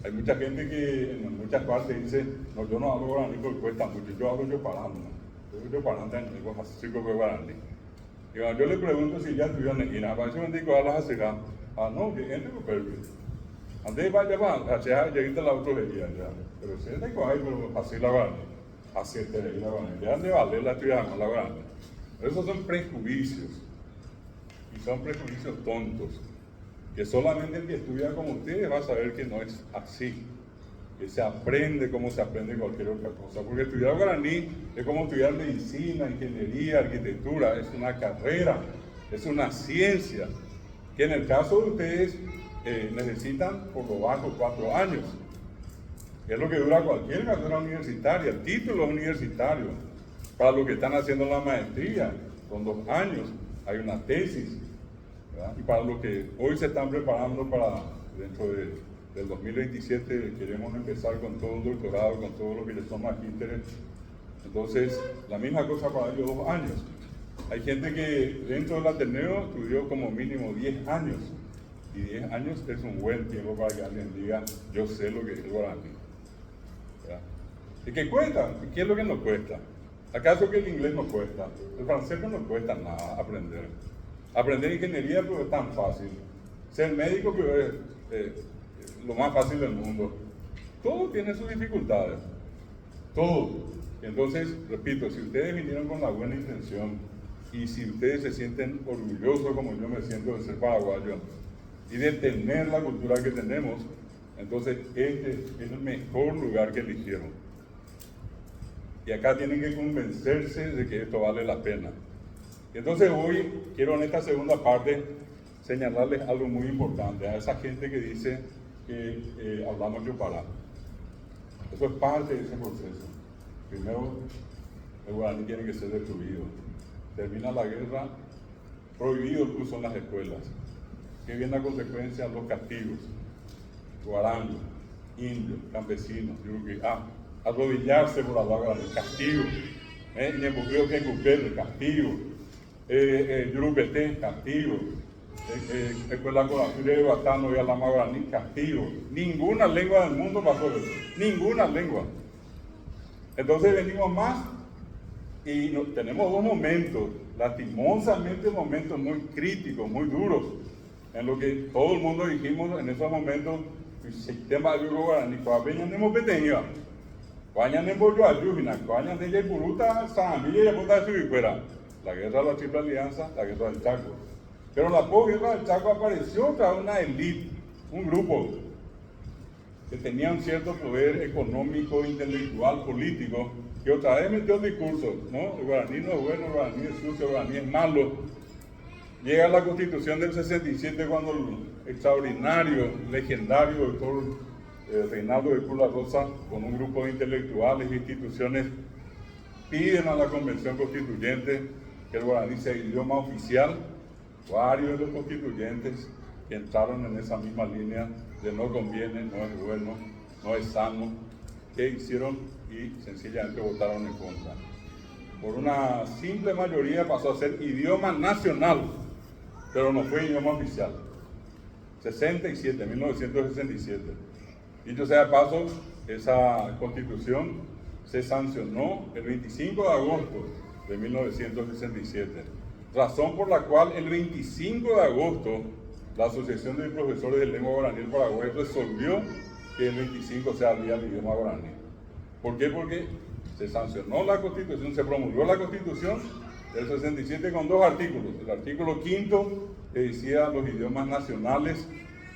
Hay mucha gente que en muchas partes dice, no, yo no hablo guaraní porque cuesta mucho, yo hablo yoparando. Yo parando en el chico de guaraní. Y cuando yo le pregunto si ya estuvieron en Ina, para eso me digo a las acegas, no, que gente lo permite. Antes vaya para, hacia lleguita la otra ya, pero si es de cuál, pero así la guaraní. Así te la guaraní. Ya de valer la estudiamos la guaraní. Esos son prejuicios. Y son prejuicios tontos. Que solamente el que estudia como ustedes va a saber que no es así. Que se aprende como se aprende cualquier otra cosa. Porque estudiar guaraní es como estudiar medicina, ingeniería, arquitectura. Es una carrera, es una ciencia. Que en el caso de ustedes necesitan por lo bajo 4 años. Que es lo que dura cualquier carrera universitaria. El título universitario. Para los que están haciendo la maestría, son 2 años. Hay una tesis. ¿Verdad? Y para los que hoy se están preparando para dentro del 2027 queremos empezar con todo un doctorado, con todo lo que les son magísteres. Entonces, la misma cosa para ellos, 2 años. Hay gente que dentro del Ateneo estudió como mínimo 10 años. Y 10 años es un buen tiempo para que alguien diga, yo sé lo que es el guaraní. ¿Verdad? ¿Y qué cuesta? ¿Qué es lo que nos cuesta? ¿Acaso que el inglés nos cuesta? El francés no nos cuesta nada aprender. Aprender ingeniería pero es tan fácil. Ser médico pero es lo más fácil del mundo. Todo tiene sus dificultades. Todo. Entonces, repito, si ustedes vinieron con la buena intención y si ustedes se sienten orgullosos como yo me siento de ser paraguayo y de tener la cultura que tenemos, entonces este es el mejor lugar que eligieron. Y acá tienen que convencerse de que esto vale la pena. Entonces hoy quiero en esta segunda parte señalarles algo muy importante a esa gente que dice que hablamos yopará. Eso es parte de ese proceso. Primero, el guaraní tiene que ser destruido. Termina la guerra, prohibido el uso en las escuelas. Que viene a consecuencia los castigos. Guaraní, indio, campesinos, arrodillarse por hablar guaraní, castigo. Castigo. Yurupete, castigo. Escuela Corazón de Batano y Alama Guaraní, castigo. Ninguna lengua del mundo pasó eso. Ninguna lengua. Entonces venimos más y tenemos 2 momentos, lastimosamente momentos muy críticos, muy duros, en lo que todo el mundo dijimos en esos momentos, el sistema de guaraní, cuando no peteña, cuando no ayúdina, cuando no hay puruta, sambilla y puta de fuera. La guerra de la Triple Alianza, la guerra del Chaco. Pero la posguerra del Chaco apareció tras una élite, un grupo que tenía un cierto poder económico, intelectual, político, que otra vez metió el discurso, ¿no? El guaraní no es bueno, el guaraní es sucio, el guaraní es malo. Llega la Constitución del 67 cuando el extraordinario, legendario doctor Reinaldo de Cruz La Rosa, con un grupo de intelectuales e instituciones, piden a la Convención Constituyente que el guaraní sea idioma oficial. Varios de los constituyentes que entraron en esa misma línea de no conviene, no es bueno, no es sano, que hicieron y sencillamente votaron en contra. Por una simple mayoría pasó a ser idioma nacional, pero no fue idioma oficial. 1967. Dicho sea de paso, esa constitución se sancionó el 25 de agosto de 1967. Razón por la cual el 25 de agosto la Asociación de Profesores de Lengua Guaraní del Paraguay resolvió que el 25 sea el día del idioma guaraní. ¿Por qué? Porque se sancionó la Constitución, se promulgó la Constitución del 67 con 2 artículos. El artículo 5 que decía los idiomas nacionales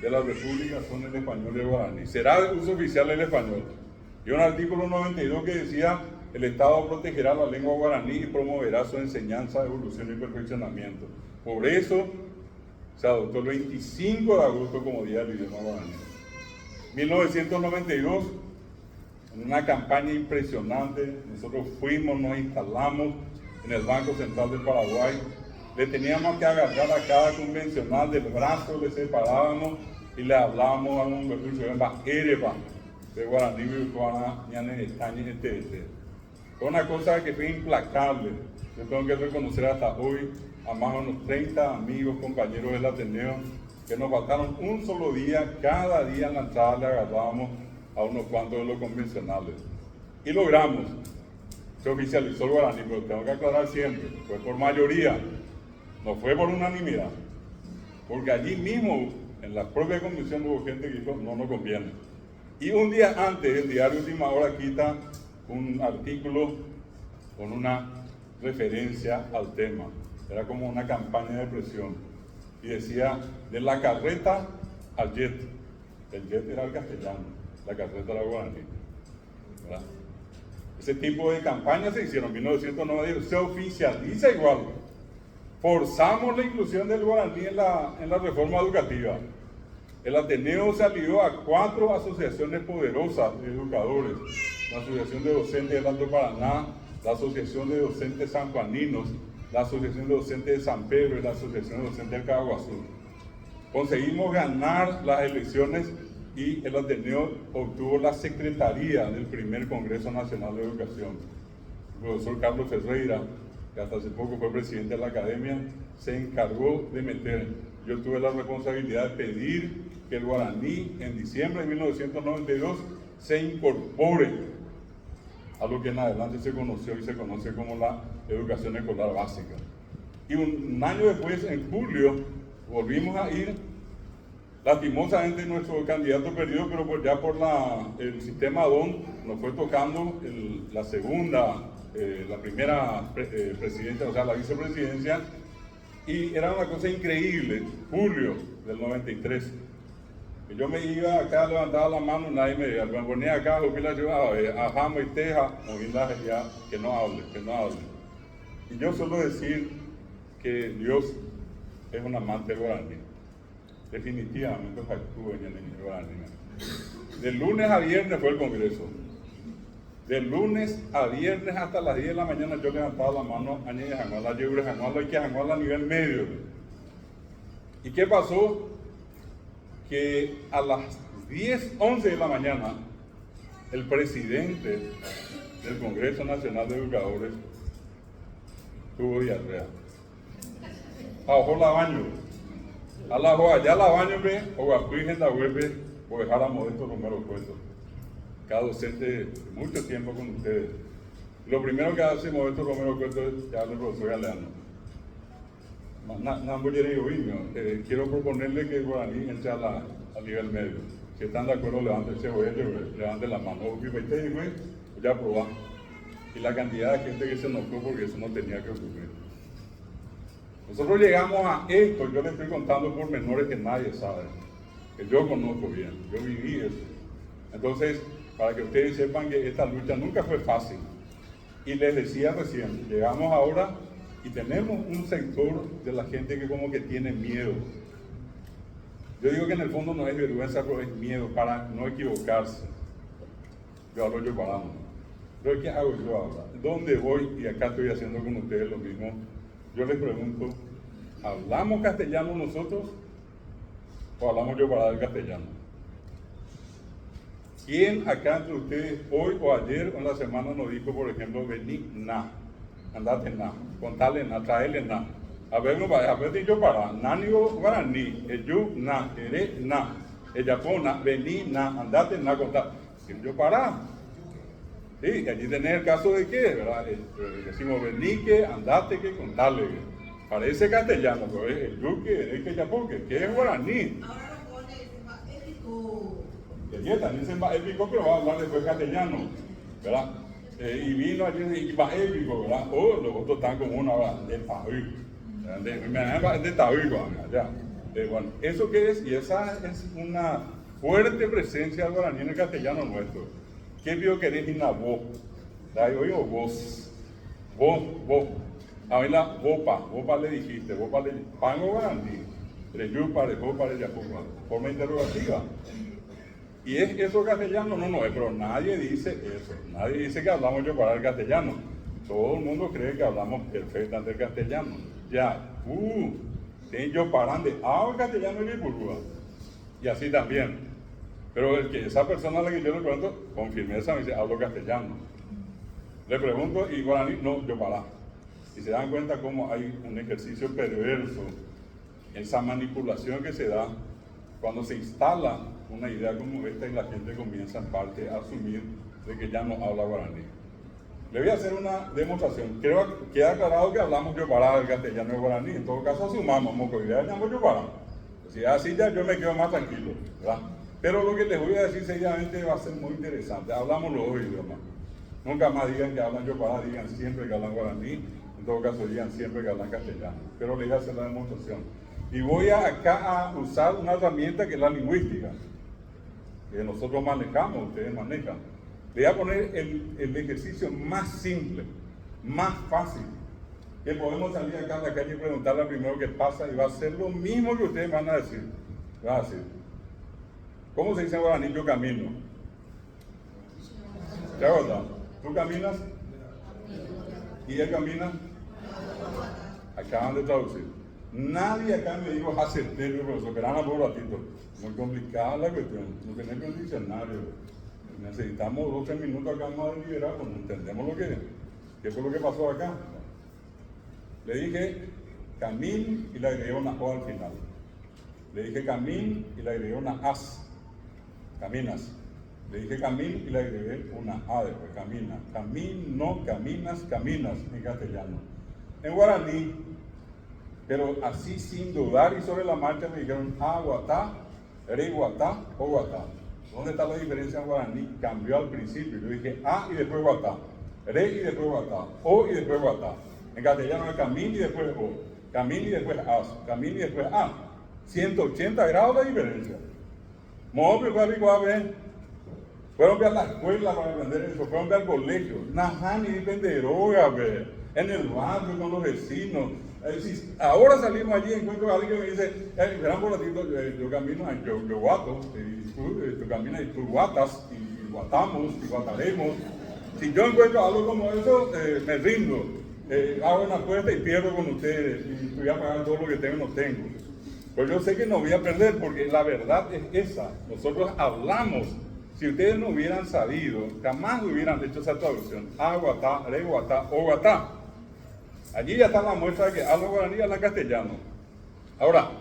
de la República son el español y el guaraní. Será de uso oficial el español. Y un artículo 92 que decía el Estado protegerá la lengua guaraní y promoverá su enseñanza, evolución y perfeccionamiento. Por eso se adoptó el 25 de agosto como Día del Idioma Guaraní. 1992, en una campaña impresionante, nosotros fuimos, nos instalamos en el Banco Central del Paraguay, le teníamos que agarrar a cada convencional del brazo, le separábamos y le hablábamos a un Ereba de guaraní, Virtuana, Ñanes, Estañes, etc. Fue una cosa que fue implacable. Yo tengo que reconocer hasta hoy a más o menos 30 amigos, compañeros del Ateneo, que nos faltaron un solo día, cada día en la entrada le agarrábamos a unos cuantos de los convencionales. Y logramos, se oficializó el guaraní, pero tengo que aclarar siempre, fue por mayoría, no fue por unanimidad, porque allí mismo, en la propia convención, hubo gente que dijo, no nos conviene. Y un día antes, el diario Última Hora quita un artículo con una referencia al tema, era como una campaña de presión, y decía, de la carreta al jet. El jet era el castellano, la carreta era guaraní, ¿verdad? Ese tipo de campañas se hicieron en 1992, se oficializa igual. Forzamos la inclusión del guaraní en la reforma educativa. El Ateneo se alió a 4 asociaciones poderosas de educadores, la Asociación de Docentes del Alto Paraná, la Asociación de Docentes sanjuaninos, la Asociación de Docentes de San Pedro y la Asociación de Docentes del Caguazú. Conseguimos ganar las elecciones y el Ateneo obtuvo la secretaría del primer Congreso Nacional de Educación. El profesor Carlos Ferreira, que hasta hace poco fue presidente de la Academia, se encargó de meter. Yo tuve la responsabilidad de pedir que el guaraní en diciembre de 1992 se incorpore a lo que en adelante se conoció y se conoce como la educación escolar básica. Y un año después, en julio, volvimos a ir. Lastimosamente nuestro candidato perdió, pero pues ya por el sistema DON nos fue tocando la primera presidencia, o sea, la vicepresidencia, y era una cosa increíble, julio del 93. Yo me iba acá, levantaba la mano, nadie me ponía acá, a Jama y Teja, ya, que no hable. Y yo suelo decir que Dios es un amante guaraní. Definitivamente actúa en el guaraní. De lunes a viernes fue el Congreso. De lunes a viernes hasta las 10 de la mañana yo levantaba la mano a a nivel medio. ¿Y qué pasó? Que a las 10, 11 de la mañana el presidente del Congreso Nacional de Educadores tuvo diarrea. Bajó la baño. A la allá la baño o a en la web o dejar a Modesto Romero Cueto. Cada docente mucho tiempo con ustedes. Lo primero que hace Modesto Romero Cueto es que hable el profesor Galeano. Quiero proponerle que el guaraní entre a nivel medio. Si están de acuerdo, levanten la mano. Ya aprobamos. Y la cantidad de gente que se enojó porque eso no tenía que ocurrir. Nosotros llegamos a esto, yo les estoy contando pormenores que nadie sabe, que yo conozco bien, yo viví eso. Entonces, para que ustedes sepan que esta lucha nunca fue fácil. Y les decía recién, llegamos ahora y tenemos un sector de la gente que como que tiene miedo. Yo digo que en el fondo no es vergüenza, pero es miedo para no equivocarse. Yo hablo yo parando. Pero ¿qué hago yo ahora? ¿Dónde voy? Y acá estoy haciendo con ustedes lo mismo. Yo les pregunto, ¿hablamos castellano nosotros o hablamos yo para el castellano? ¿Quién acá entre ustedes hoy o ayer o en la semana nos dijo, por ejemplo, vení na, andate na, contale na, traele na? A ver yo para, nanigo guaraní, yo na, ere na, ella pona, vení na, andate na, contale. Yo para. Sí, allí tenés el caso de que, ¿verdad? Decimos vení que, andate que, contale. Parece castellano, pero es el yuque, es que ya porque, que es guaraní. Ahora lo pone épico. Y también se va épico, pero va a hablar después castellano, ¿verdad? Y vino allí y va épico, ¿verdad? Oh, los otros están como una hora de Tahuí. De Tahuí, allá. Bueno, ¿eso qué es? Y esa es una fuerte presencia del guaraní en el castellano nuestro. ¿Qué vio querés ir a vos? ¿La oído vos? Vos. A mí la vopa le dijiste, vopa le pango guaraní. Reyupa, rejopa, reyapupa. Forma interrogativa. ¿Y es eso castellano? No es, pero nadie dice eso. Nadie dice que hablamos yo para el castellano. Todo el mundo cree que hablamos perfectamente el castellano. Ya, yo paran de el castellano y Guipúzcoa. Y así también. Pero el que esa persona a la que yo le pregunto, con firmeza me dice, hablo castellano. Le pregunto, ¿y guaraní? No, yo para. Y se dan cuenta cómo hay un ejercicio perverso, esa manipulación que se da cuando se instala una idea como esta y la gente comienza en parte a asumir de que ya no habla guaraní. Le voy a hacer una demostración. Creo que queda aclarado que hablamos yopará, el castellano y guaraní. En todo caso asumamos, mocoidea llamo yopará. Si es así ya yo me quedo más tranquilo, ¿verdad? Pero lo que les voy a decir seguidamente va a ser muy interesante. Hablamos los dos idiomas. Nunca más digan que hablan yopará, digan siempre que hablan guaraní. En todo caso digan siempre que hablan castellano. Pero les voy a hacer la demostración. Y voy acá a usar una herramienta que es la lingüística, que nosotros manejamos, ustedes manejan. Le voy a poner el ejercicio más simple, más fácil, que podemos salir acá a la calle y preguntarle primero qué pasa y va a ser lo mismo que ustedes van a decir. Va a decir, ¿cómo se dice en guaraní? Yo camino. ¿Te acuerdas? ¿Tú caminas? ¿Y él camina? Acaban de traducir. Nadie acá me dijo acertero, profesor, esperan por un ratito. Muy complicada la cuestión, no tenemos un diccionario. Necesitamos 12 minutos acá más de liberar, pues no entendemos lo que es. ¿Qué fue lo que pasó acá? Le dije camín y le agregué una O al final. Le dije camín y le agregué una as. Caminas. Le dije camín y le agregué una A después, camina. Camino, caminas, caminas en castellano. En guaraní, pero así sin dudar y sobre la marcha me dijeron aguatá, reguatá o guatá. ¿Dónde está la diferencia en guaraní? Cambió al principio. Yo dije a y después guatá, re y después guatá, o y después guatá. En castellano es camín y después o, camín y después as, camín y después a. 180 grados de diferencia. Fueron a la escuela para aprender eso, fueron al colegio. Najani depende de droga, en el barrio con los vecinos. Ahora salimos allí y encuentro a alguien que me dice, verán por ratito, yo camino, yo guato, y tú caminas y tú guatas, y guatamos, y guataremos. Si yo encuentro algo como eso, me rindo, hago una apuesta y pierdo con ustedes, y voy a pagar todo lo que tengo, no tengo. Pero yo sé que no voy a perder, porque la verdad es esa. Nosotros hablamos. Si ustedes no hubieran sabido, jamás hubieran hecho esa traducción. Aguatá, reguatá, o guatá. Allí ya está la muestra de que habla guaraní y habla castellano. Ahora,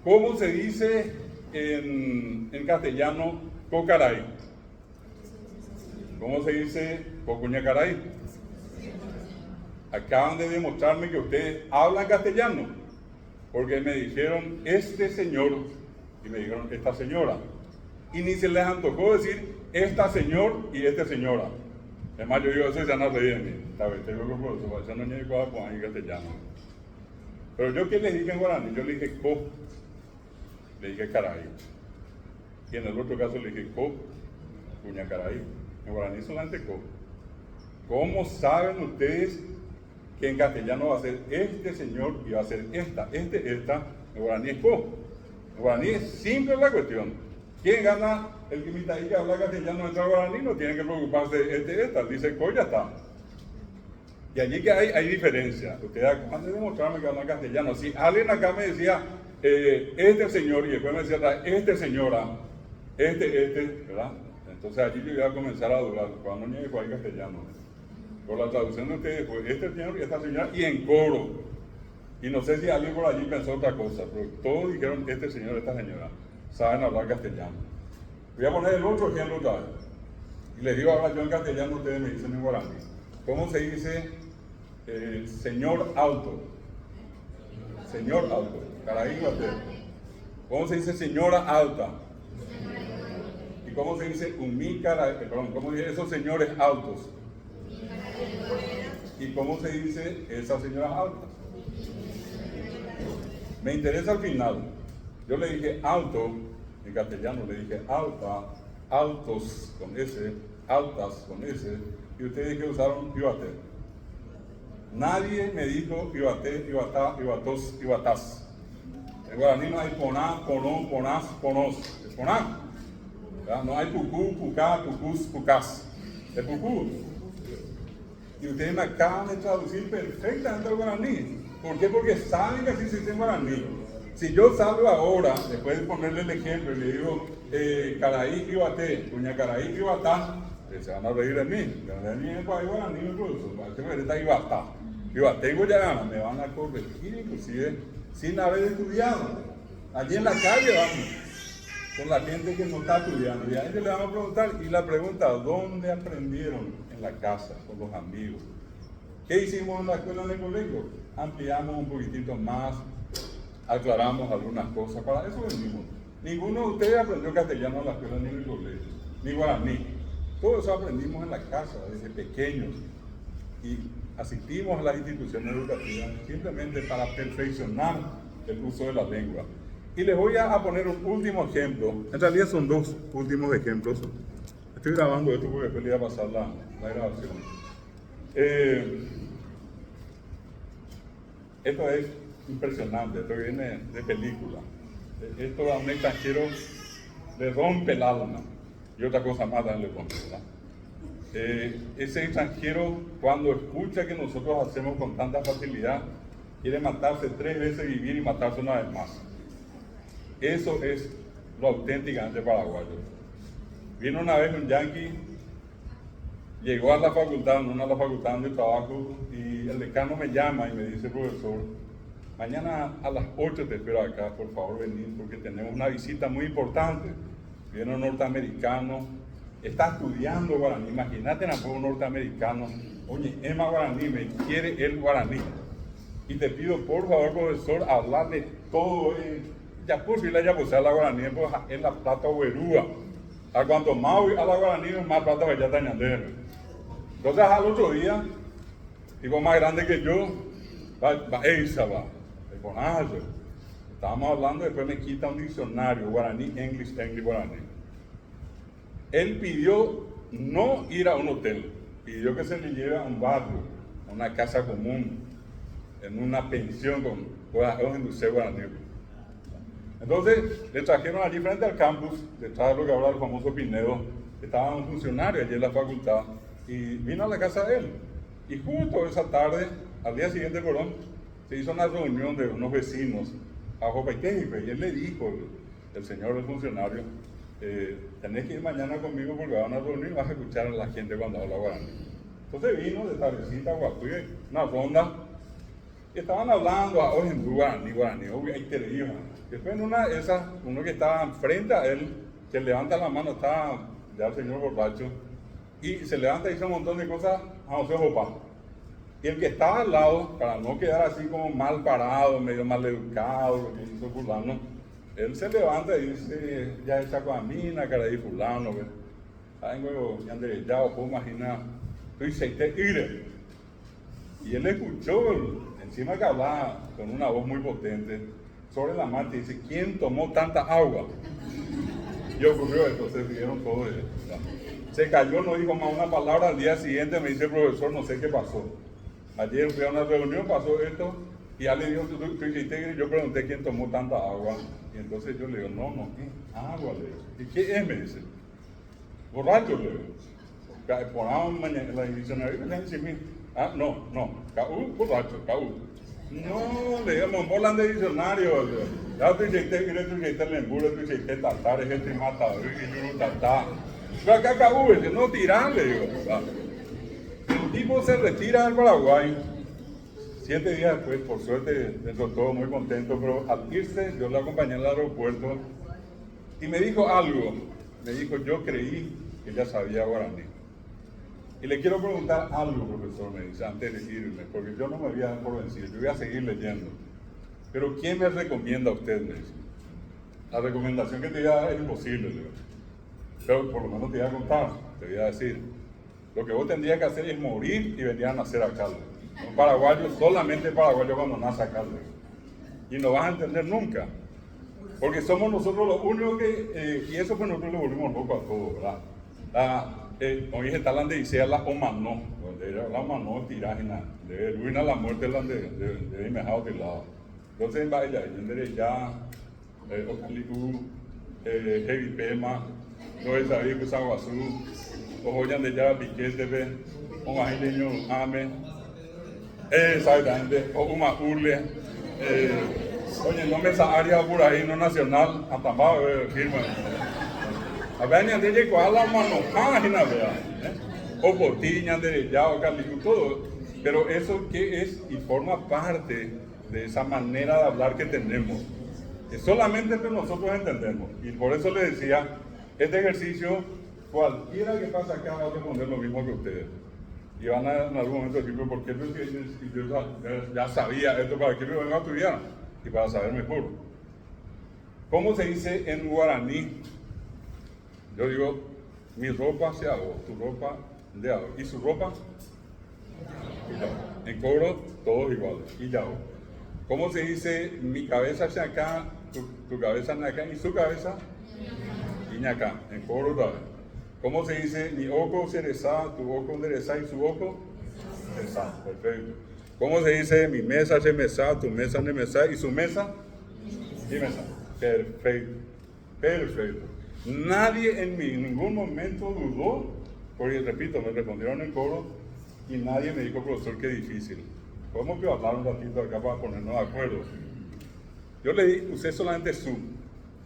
¿cómo se dice en castellano cocaray? ¿Cómo se dice cocuñacaray? Acaban de demostrarme que ustedes hablan castellano, porque me dijeron este señor y me dijeron esta señora. Y ni se les antojó decir esta señor y esta señora. Es más, yo digo, eso se van a reír de mí. ¿Sabes? Tengo que por eso no hay cosa con ahí castellano. Pero yo, ¿qué les dije en guaraní? Yo le dije co, le dije caray. Y en el otro caso le dije co, cuña caray. En guaraní solamente co. ¿Cómo saben ustedes que en castellano va a ser este señor y va a ser esta? Esta, en guaraní es co. En guaraní es simple la cuestión. ¿Quién gana? El que imita ahí que habla castellano entre guaraní no tiene que preocuparse de esta. Dice co, ya está. Y allí que hay diferencia. Ustedes acaban de demostrarme que hablan castellano. Si alguien acá me decía, este señor, y después me decía, señora, ¿verdad? Entonces allí yo iba a comenzar a dudar. Cuando no llegue cuál castellano. Por la traducción de ustedes, pues este señor y esta señora, y en coro. Y no sé si alguien por allí pensó otra cosa, pero todos dijeron, este señor, esta señora, saben hablar castellano. Voy a poner el otro ejemplo otra vez. Y les digo ahora yo en castellano, ustedes me dicen en guaraní. ¿Cómo se dice señor alto? Señor alto. Caraí, ¿cómo se dice señora alta? ¿Y cómo se dice cómo dice esos señores altos? ¿Y cómo se dice esas señoras altas? Me interesa al final. Yo le dije alto, en castellano le dije alta, altos con S, altas con S, y ustedes que usaron ibate. Nadie me dijo ibate, ibatá, ibatos, ibatás. En guaraní no hay poná, ponó, ponás, ponós. Es poná. No hay pucú, pucá, pucús, pucás. Es pucú. Y ustedes me acaban de traducir perfectamente al guaraní. ¿Por qué? Porque saben que así se dice en guaraní. Si yo salgo ahora, después de ponerle el ejemplo, y le digo, caraí, ibate, cuña caraí, ibatá, se van a reír de mí. Se van a reír de mí, guaraní, incluso. Parece que está ibatá. Yo tengo ya, me van a corregir inclusive sin haber estudiado. Allí en la calle vamos, con la gente que no está estudiando. Y a ellos le vamos a preguntar, y la pregunta, ¿dónde aprendieron? En la casa, con los amigos. ¿Qué hicimos en la escuela, en el colegio? Ampliamos un poquitito más, aclaramos algunas cosas, para eso venimos. Ninguno de ustedes aprendió castellano en la escuela ni en el colegio, ni guaraní. Todo eso aprendimos en la casa, desde pequeños. Y asistimos a las instituciones educativas simplemente para perfeccionar el uso de la lengua. Y les voy a poner un último ejemplo. En realidad son dos últimos ejemplos. Estoy grabando esto porque después le voy a pasar la grabación. Esto es impresionante, esto viene de película. Esto a un extranjero le rompe el alma. Y otra cosa más también le rompe, ¿verdad? Ese extranjero, cuando escucha que nosotros hacemos con tanta facilidad, quiere matarse 3 veces, vivir y matarse una vez más. Eso es lo auténticamente paraguayo. Vino una vez un yanqui, llegó a la facultad, no a la facultad donde trabajo, y el decano me llama y me dice, profesor, mañana a las 8 te espero acá, por favor venid, porque tenemos una visita muy importante. Viene un norteamericano, está estudiando guaraní, imagínate un norteamericano, oye, Emma guaraní, me quiere el guaraní. Y te pido, por favor, profesor, hablarle todo, ya por si la ya posee la guaraní, pues en la plata huerúa. A cuanto más a la guaraní, más plata vaya a tañander. Entonces al otro día, tipo más grande que yo, va, estábamos hablando, después me quita un diccionario, guaraní, English, guaraní. Él pidió no ir a un hotel, pidió que se le lleve a un barrio, a una casa común, en una pensión con cosas industriales guaraní. Entonces le trajeron allí frente al campus, detrás de lo que ahora el famoso Pinedo, estaba un funcionario allí en la facultad, y vino a la casa de él. Y justo esa tarde, al día siguiente, perdón, se hizo una reunión de unos vecinos a Jopaitejipe, y él le dijo, el señor del funcionario, tenés que ir mañana conmigo porque van a reunir y vas a escuchar a la gente cuando habla guaraní. Entonces vino de tardecita, Guapuye, una ronda, y estaban hablando, hoy en guaraní, ahí te digo. Después en una de esas, uno que estaba frente a él, que levanta la mano, está ya el señor borracho, y se levanta y dice un montón de cosas a José Jopá. Y el que estaba al lado, para no quedar así como mal parado, medio mal educado, lo que hizo fulano, él se levanta y dice, ya está con mina, cara de fulano, ¿ves? Vengo, ya derechado, puedo imaginar, estoy seite ire. Y él escuchó, encima que hablaba con una voz muy potente, sobre la marcha, y dice, ¿quién tomó tanta agua? Y ocurrió esto, se rieron todos. Se cayó, no dijo más una palabra. Al día siguiente me dice el profesor, no sé qué pasó. Ayer fui a una reunión, pasó esto, y ya le dijo, tú hiciste, y yo pregunté quién tomó tanta agua. Y entonces yo le digo, no, ¿qué? Agua, le digo. ¿Y qué es? Me dice. Borracho, le digo. Por mañana, la diccionaria, no, caú, borracho, caú. No, le digo, volan de diccionario. Ya tú hiciste el embure, tú hiciste tatar, gente mata, y yo tatá. Pero acá caú, no tirar, le digo. El tipo se retira del Paraguay. 7 días después, por suerte, dentro de todo muy contento, pero al irse, yo lo acompañé al aeropuerto y me dijo algo. Me dijo, yo creí que ya sabía guaraní. Y le quiero preguntar algo, profesor, me dice, antes de irme, porque yo no me voy a dar por vencido, yo voy a seguir leyendo. Pero ¿quién me recomienda a usted? Me dice. La recomendación que te voy a dar es imposible, le digo. Pero por lo menos te voy a contar, te voy a decir. Lo que vos tendrías que hacer es morir y venir a nacer acá. Un paraguayo, solamente paraguayo cuando nace acá. Y no vas a entender nunca. Porque somos nosotros los únicos que, y eso pues nosotros le volvimos locos a todos, ¿verdad? Hoy está la de Isea la Omanó, donde era la Omanó tirágena, de ruina la muerte de Imejao de lado. Entonces, vaya, ya, Ocaliú, Heavy Pema, no es ahí, pues Aguazú, Ojoyan de ya, Piquete, Omahileño, Ame, exactamente, o una Urle, oye, no me esa área por ahí, no nacional, hasta más, firma. A ver, ni de a la mano, página, vea, o Botiña, de ya, o Caliú, todo. Pero eso qué es y forma parte de esa manera de hablar que tenemos. Que solamente entre nosotros entendemos. Y por eso les decía, este ejercicio, cualquiera que pase acá va a responder lo mismo que ustedes. Y van a en algún momento decir, ¿por qué yo ya sabía esto? ¿Para qué me vengo a estudiar? Y para saber mejor. ¿Cómo se dice en guaraní? Yo digo, mi ropa se hago, tu ropa de hago. ¿Y su ropa? En coro, todos iguales. Y ya. ¿Cómo se dice mi cabeza hacia acá, tu cabeza hacia acá y su cabeza? Y acá, en coro otra vez. ¿Cómo se dice mi ojo cereza, tu ojo endereza y su ojo? Cereza, perfecto. ¿Cómo se dice mi mesa se mesa, tu mesa ne mesa y su mesa? Y mesa. Perfecto, perfecto. Nadie en ningún momento dudó, porque repito, me respondieron en coro y nadie me dijo, profesor, qué difícil. Podemos que hablar un ratito acá para ponernos de acuerdo. Yo le usé solamente su,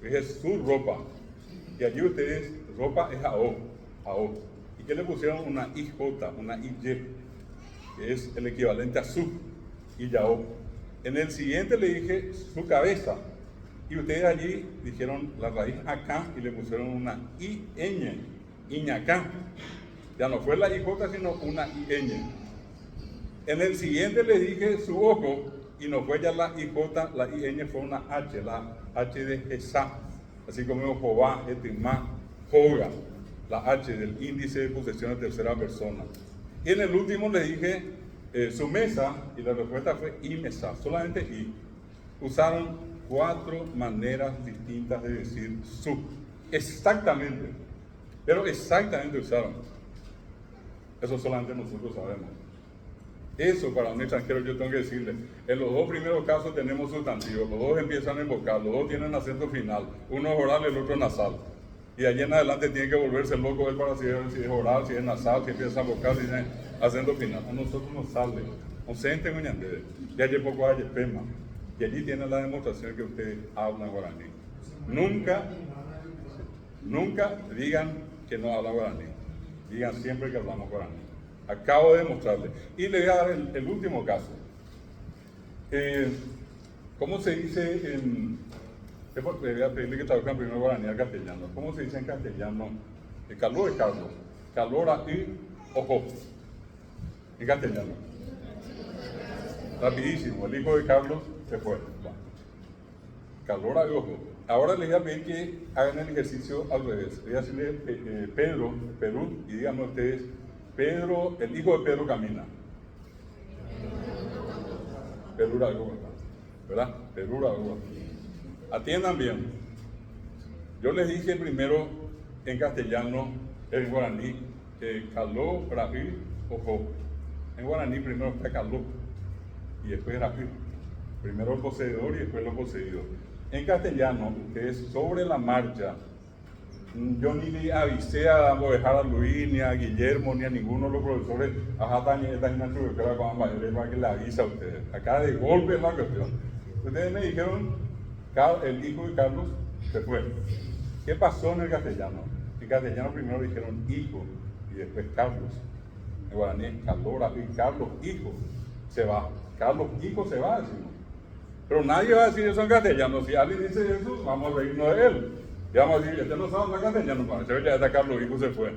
dije su ropa. Y allí ustedes, ropa es AO. ¿Y qué le pusieron? Una IJ, una IY, que es el equivalente a su y YAO. En el siguiente le dije su cabeza. Y ustedes allí dijeron la raíz acá y le pusieron una IN, Iñacá. Ya no fue la IJ, sino una IN. En el siguiente le dije su ojo y no fue ya la IJ, la IN fue una H, la H de Esa. Así como Jehová, Etimá, Joga, la H del índice de posesión de tercera persona. Y en el último le dije su mesa y la respuesta fue I mesa, solamente I. Usaron 4 maneras distintas de decir su. Exactamente, pero exactamente usaron. Eso solamente nosotros sabemos. Eso para un extranjero yo tengo que decirle, en los 2 primeros casos tenemos sustantivos, los 2 empiezan en vocal, los 2 tienen acento final, uno es oral, el otro nasal. Y de allí en adelante tiene que volverse loco él para saber si es oral, si es nasal, si empieza en vocal, si tiene acento final. A nosotros nos sale, no se enten uñanderes, y allí poco hay pema. Y allí tienen la demostración que ustedes hablan guaraní. Nunca digan que no hablan guaraní, digan siempre que hablamos guaraní. Acabo de demostrarle. Y le voy a dar el último caso. ¿Cómo se dice en... Le voy a pedirle que traduzcan primero guaraní al castellano. ¿Cómo se dice en castellano? Calor es Carlos. Calor y ojo. En castellano. Rapidísimo. El hijo de Carlos se fue. Calor y ojo. Ahora les voy a pedir que hagan el ejercicio al revés. Les voy a decirle Pedro, Perú, y díganme ustedes, Pedro, el hijo de Pedro camina. Perura de ¿verdad? Perura de Atiendan bien. Yo les dije primero en castellano, en guaraní, caló, raí, ojo. En guaraní primero está caló y después raí. Primero el poseedor y después lo poseído. En castellano, que es sobre la marcha, yo ni le avisé a dejar a Luis, ni a Guillermo, ni a ninguno de los profesores, para que le avise a ustedes. Acá de golpe es la cuestión. Ustedes me dijeron, el hijo de Carlos se fue. ¿Qué pasó en el castellano? En castellano primero dijeron hijo y después Carlos. En guaraní, Carlos, hijo, se va. Carlos, hijo, se va, decimos. Pero nadie va a decir eso en castellano. Si alguien dice eso, vamos a reírnos de él. Y vamos a decir, este no sabe hablar castellano, para ya está Carlos, hijo se fue.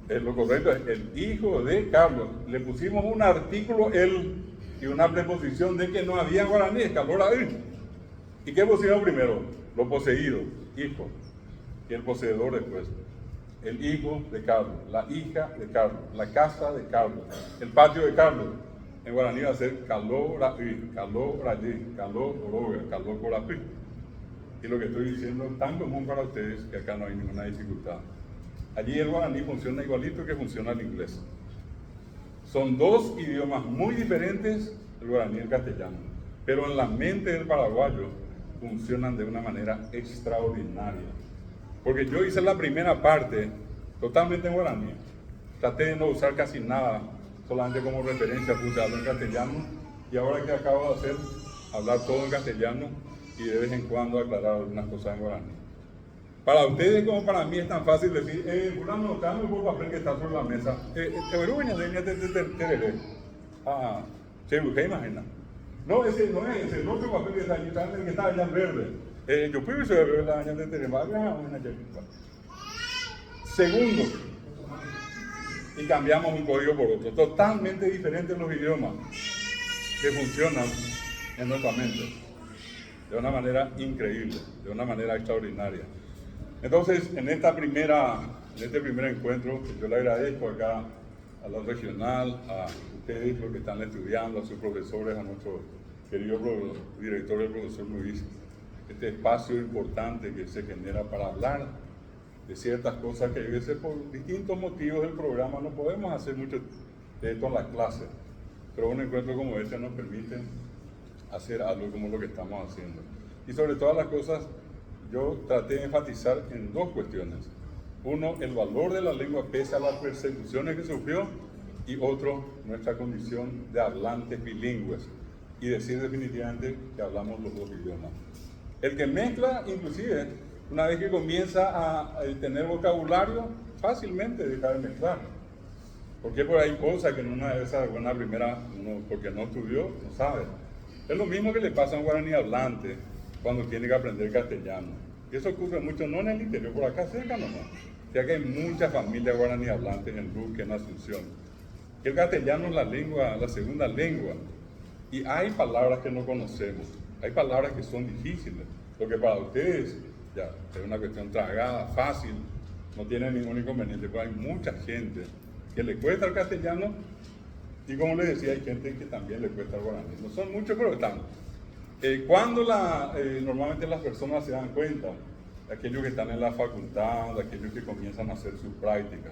Lo correcto es el hijo de Carlos. Le pusimos un artículo, él, y una preposición de que no había guaraní, Carlos era él. ¿Y qué pusimos primero? Lo poseído, hijo. Y el poseedor después. El hijo de Carlos, la hija de Carlos, la casa de Carlos, el patio de Carlos. En guaraní va a ser caló raí, caló rayí, caló oroga, caló corapí. Y lo que estoy diciendo es tan común para ustedes que acá no hay ninguna dificultad. Allí el guaraní funciona igualito que funciona el inglés. Son 2 idiomas muy diferentes, el guaraní y el castellano, pero en la mente del paraguayo funcionan de una manera extraordinaria. Porque yo hice la primera parte totalmente en guaraní. Traté de no usar casi nada, solamente como referencia puse algo en castellano, y ahora que acabo de hacer, hablar todo en castellano y de vez en cuando aclarar algunas cosas en guaraní. Para ustedes como para mí es tan fácil decir, fulano, dame un papel que está sobre la mesa. ¿Se imagina? No, ese no es, ese el otro papel que está allí, el que está allá en verde. Yo puedo ver la año de Teremaga, una chepita. Segundo, y cambiamos un código por otro, totalmente diferentes los idiomas que funcionan en nuestra mente, de una manera increíble, de una manera extraordinaria. Entonces, en este primer encuentro, yo le agradezco acá a la regional, a ustedes los que están estudiando, a sus profesores, a nuestro querido director, el profesor Luis, este espacio importante que se genera para hablar de ciertas cosas que a veces por distintos motivos del programa no podemos hacer mucho de esto en las clases, pero un encuentro como este nos permite hacer algo como lo que estamos haciendo. Y sobre todas las cosas, yo traté de enfatizar en dos cuestiones. Uno, el valor de la lengua pese a las persecuciones que sufrió, y otro, nuestra condición de hablantes bilingües, y decir definitivamente que hablamos los dos idiomas. El que mezcla, inclusive, una vez que comienza a tener vocabulario, fácilmente deja de mezclar. Porque por ahí cosas que en una de esas buena primera, uno, porque no estudió, no sabe. Es lo mismo que le pasa a un guaraní hablante cuando tiene que aprender castellano. Y eso ocurre mucho, no en el interior, por acá cerca nomás. Ya que hay muchas familias guaraní hablantes en Luque, en Asunción. El castellano es la lengua, la segunda lengua. Y hay palabras que no conocemos. Hay palabras que son difíciles. Lo que para ustedes ya es una cuestión tragada, fácil, no tiene ningún inconveniente. Pero hay mucha gente que le cuesta el castellano. Y como les decía, hay gente que también le cuesta el guaraní. No son muchos, pero están. Cuando normalmente las personas se dan cuenta, aquellos que están en la facultad, aquellos que comienzan a hacer sus prácticas,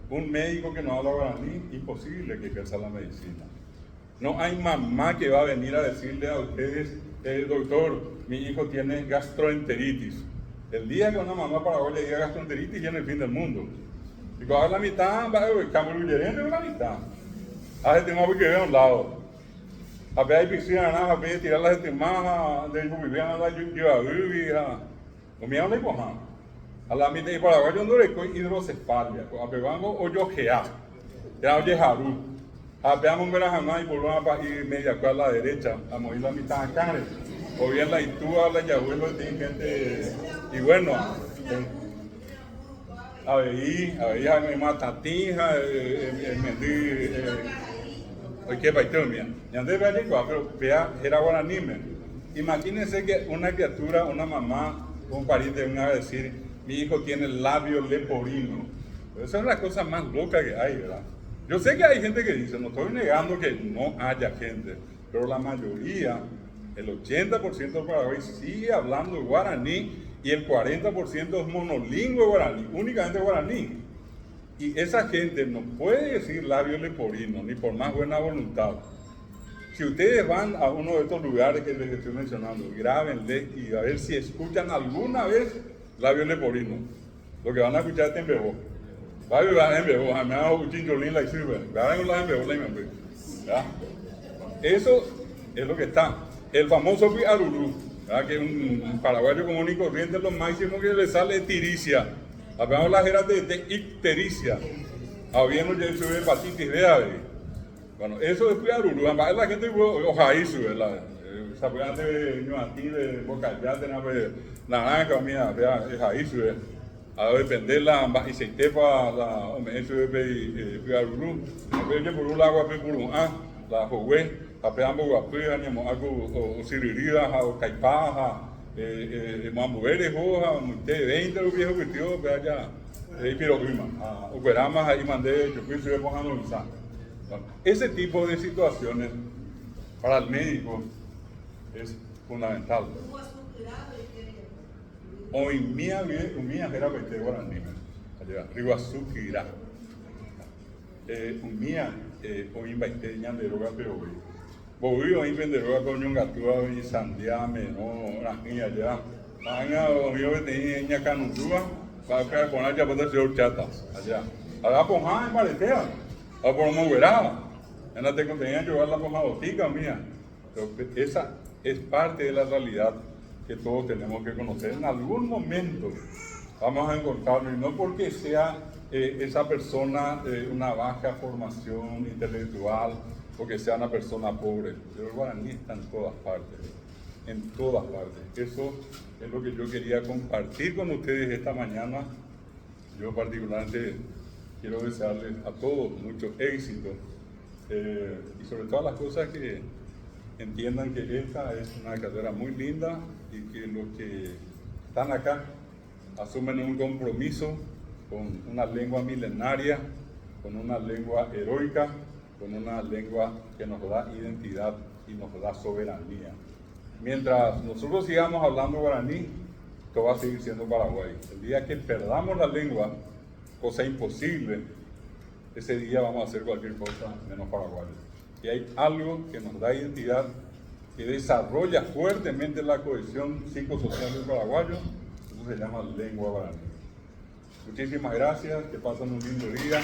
un médico que no habla guaraní, imposible que ejerza la medicina. No hay mamá que va a venir a decirle a ustedes, doctor, mi hijo tiene gastroenteritis. El día que una mamá paraguaya diga gastroenteritis, ya en el fin del mundo. Y cuando la mitad, va a cambiar la mitad. A este más que ve a un lado. A ver, hay piscina, a ver, tirar las estimadas, de vivienda, la lluvia, o me habla y coja. A la mitad de paraguayo no le coy hidrocefalia, a ver, vamos, o yo gea, ya oye jarú. A ver, vamos a ver a jamás y volvamos para ir media a la derecha, a mover la mitad a Karen. O bien la Itúa, la Yahuelo, tiene gente, y bueno, a ver, a mi matatija, ¿qué paiteo mía? Y antes de ver pero vea, era guaraní. Imagínense que una criatura, una mamá, un pariente venga a decir, mi hijo tiene labio leporino. Esa es la cosa más loca que hay, ¿verdad? Yo sé que hay gente que dice, no estoy negando que no haya gente, pero la mayoría, el 80% del Paraguay sigue hablando guaraní y el 40% es monolingüe guaraní, únicamente guaraní. Y esa gente no puede decir labio leporino, ni por más buena voluntad. Si ustedes van a uno de estos lugares que les estoy mencionando, grábenle y a ver si escuchan alguna vez labio leporino. Lo que van a escuchar es tembebó. Va a vivir en bebo, me hago un chincholín la sirve. Eso es lo que está. El famoso Arurú, que un paraguayo común y corriente, lo máximo que le sale es tiricia. Hablamos las eras de ictericia. Habiendo ya su hepatitis B. Bueno, eso es Arurú. La gente ojalá su, ¿verdad? Sabían de ñoatí, de bocallate, naranja, mira, es ahí su. A depender la y se tepa la eso de Arurú. A ver, por un lago, por un la jugué, a peambo guapé, animo algo o siririda, o caipaja, mambueres, hoja, muté 20 los viejos que tío, vea ya, pero prima, o cueramas ahí mandé, yo pienso que vamos a analizar. Ese tipo de situaciones para el médico es fundamental. Hoy mía era vete guaraní, allá Riguazú-Quirá. Mía hoy vete ñanderoga pero hoy venderoga con ñongatúa y sandía menor, raña allá. Mañana hoy vete ñacanutúa, va a poner ya por ser chatas allá. Allá ponja en maletea, a por moverá. En la te contenía llevar la ponja botica mía. Pero esa es parte de la realidad que todos tenemos que conocer. En algún momento vamos a encontrarnos, y no porque sea esa persona una baja formación intelectual, o que sea una persona pobre, pero el guaraní está en todas partes, en todas partes. Eso es lo que yo quería compartir con ustedes esta mañana. Yo particularmente quiero desearles a todos mucho éxito y sobre todas las cosas que entiendan que esta es una carrera muy linda y que los que están acá asumen un compromiso con una lengua milenaria, con una lengua heroica, con una lengua que nos da identidad y nos da soberanía. Mientras nosotros sigamos hablando guaraní, esto va a seguir siendo Paraguay. El día que perdamos la lengua, cosa imposible, ese día vamos a hacer cualquier cosa menos paraguayos. Y hay algo que nos da identidad, que desarrolla fuertemente la cohesión psicosocial del paraguayo, eso se llama lengua guaraní. Muchísimas gracias, que pasen un lindo día.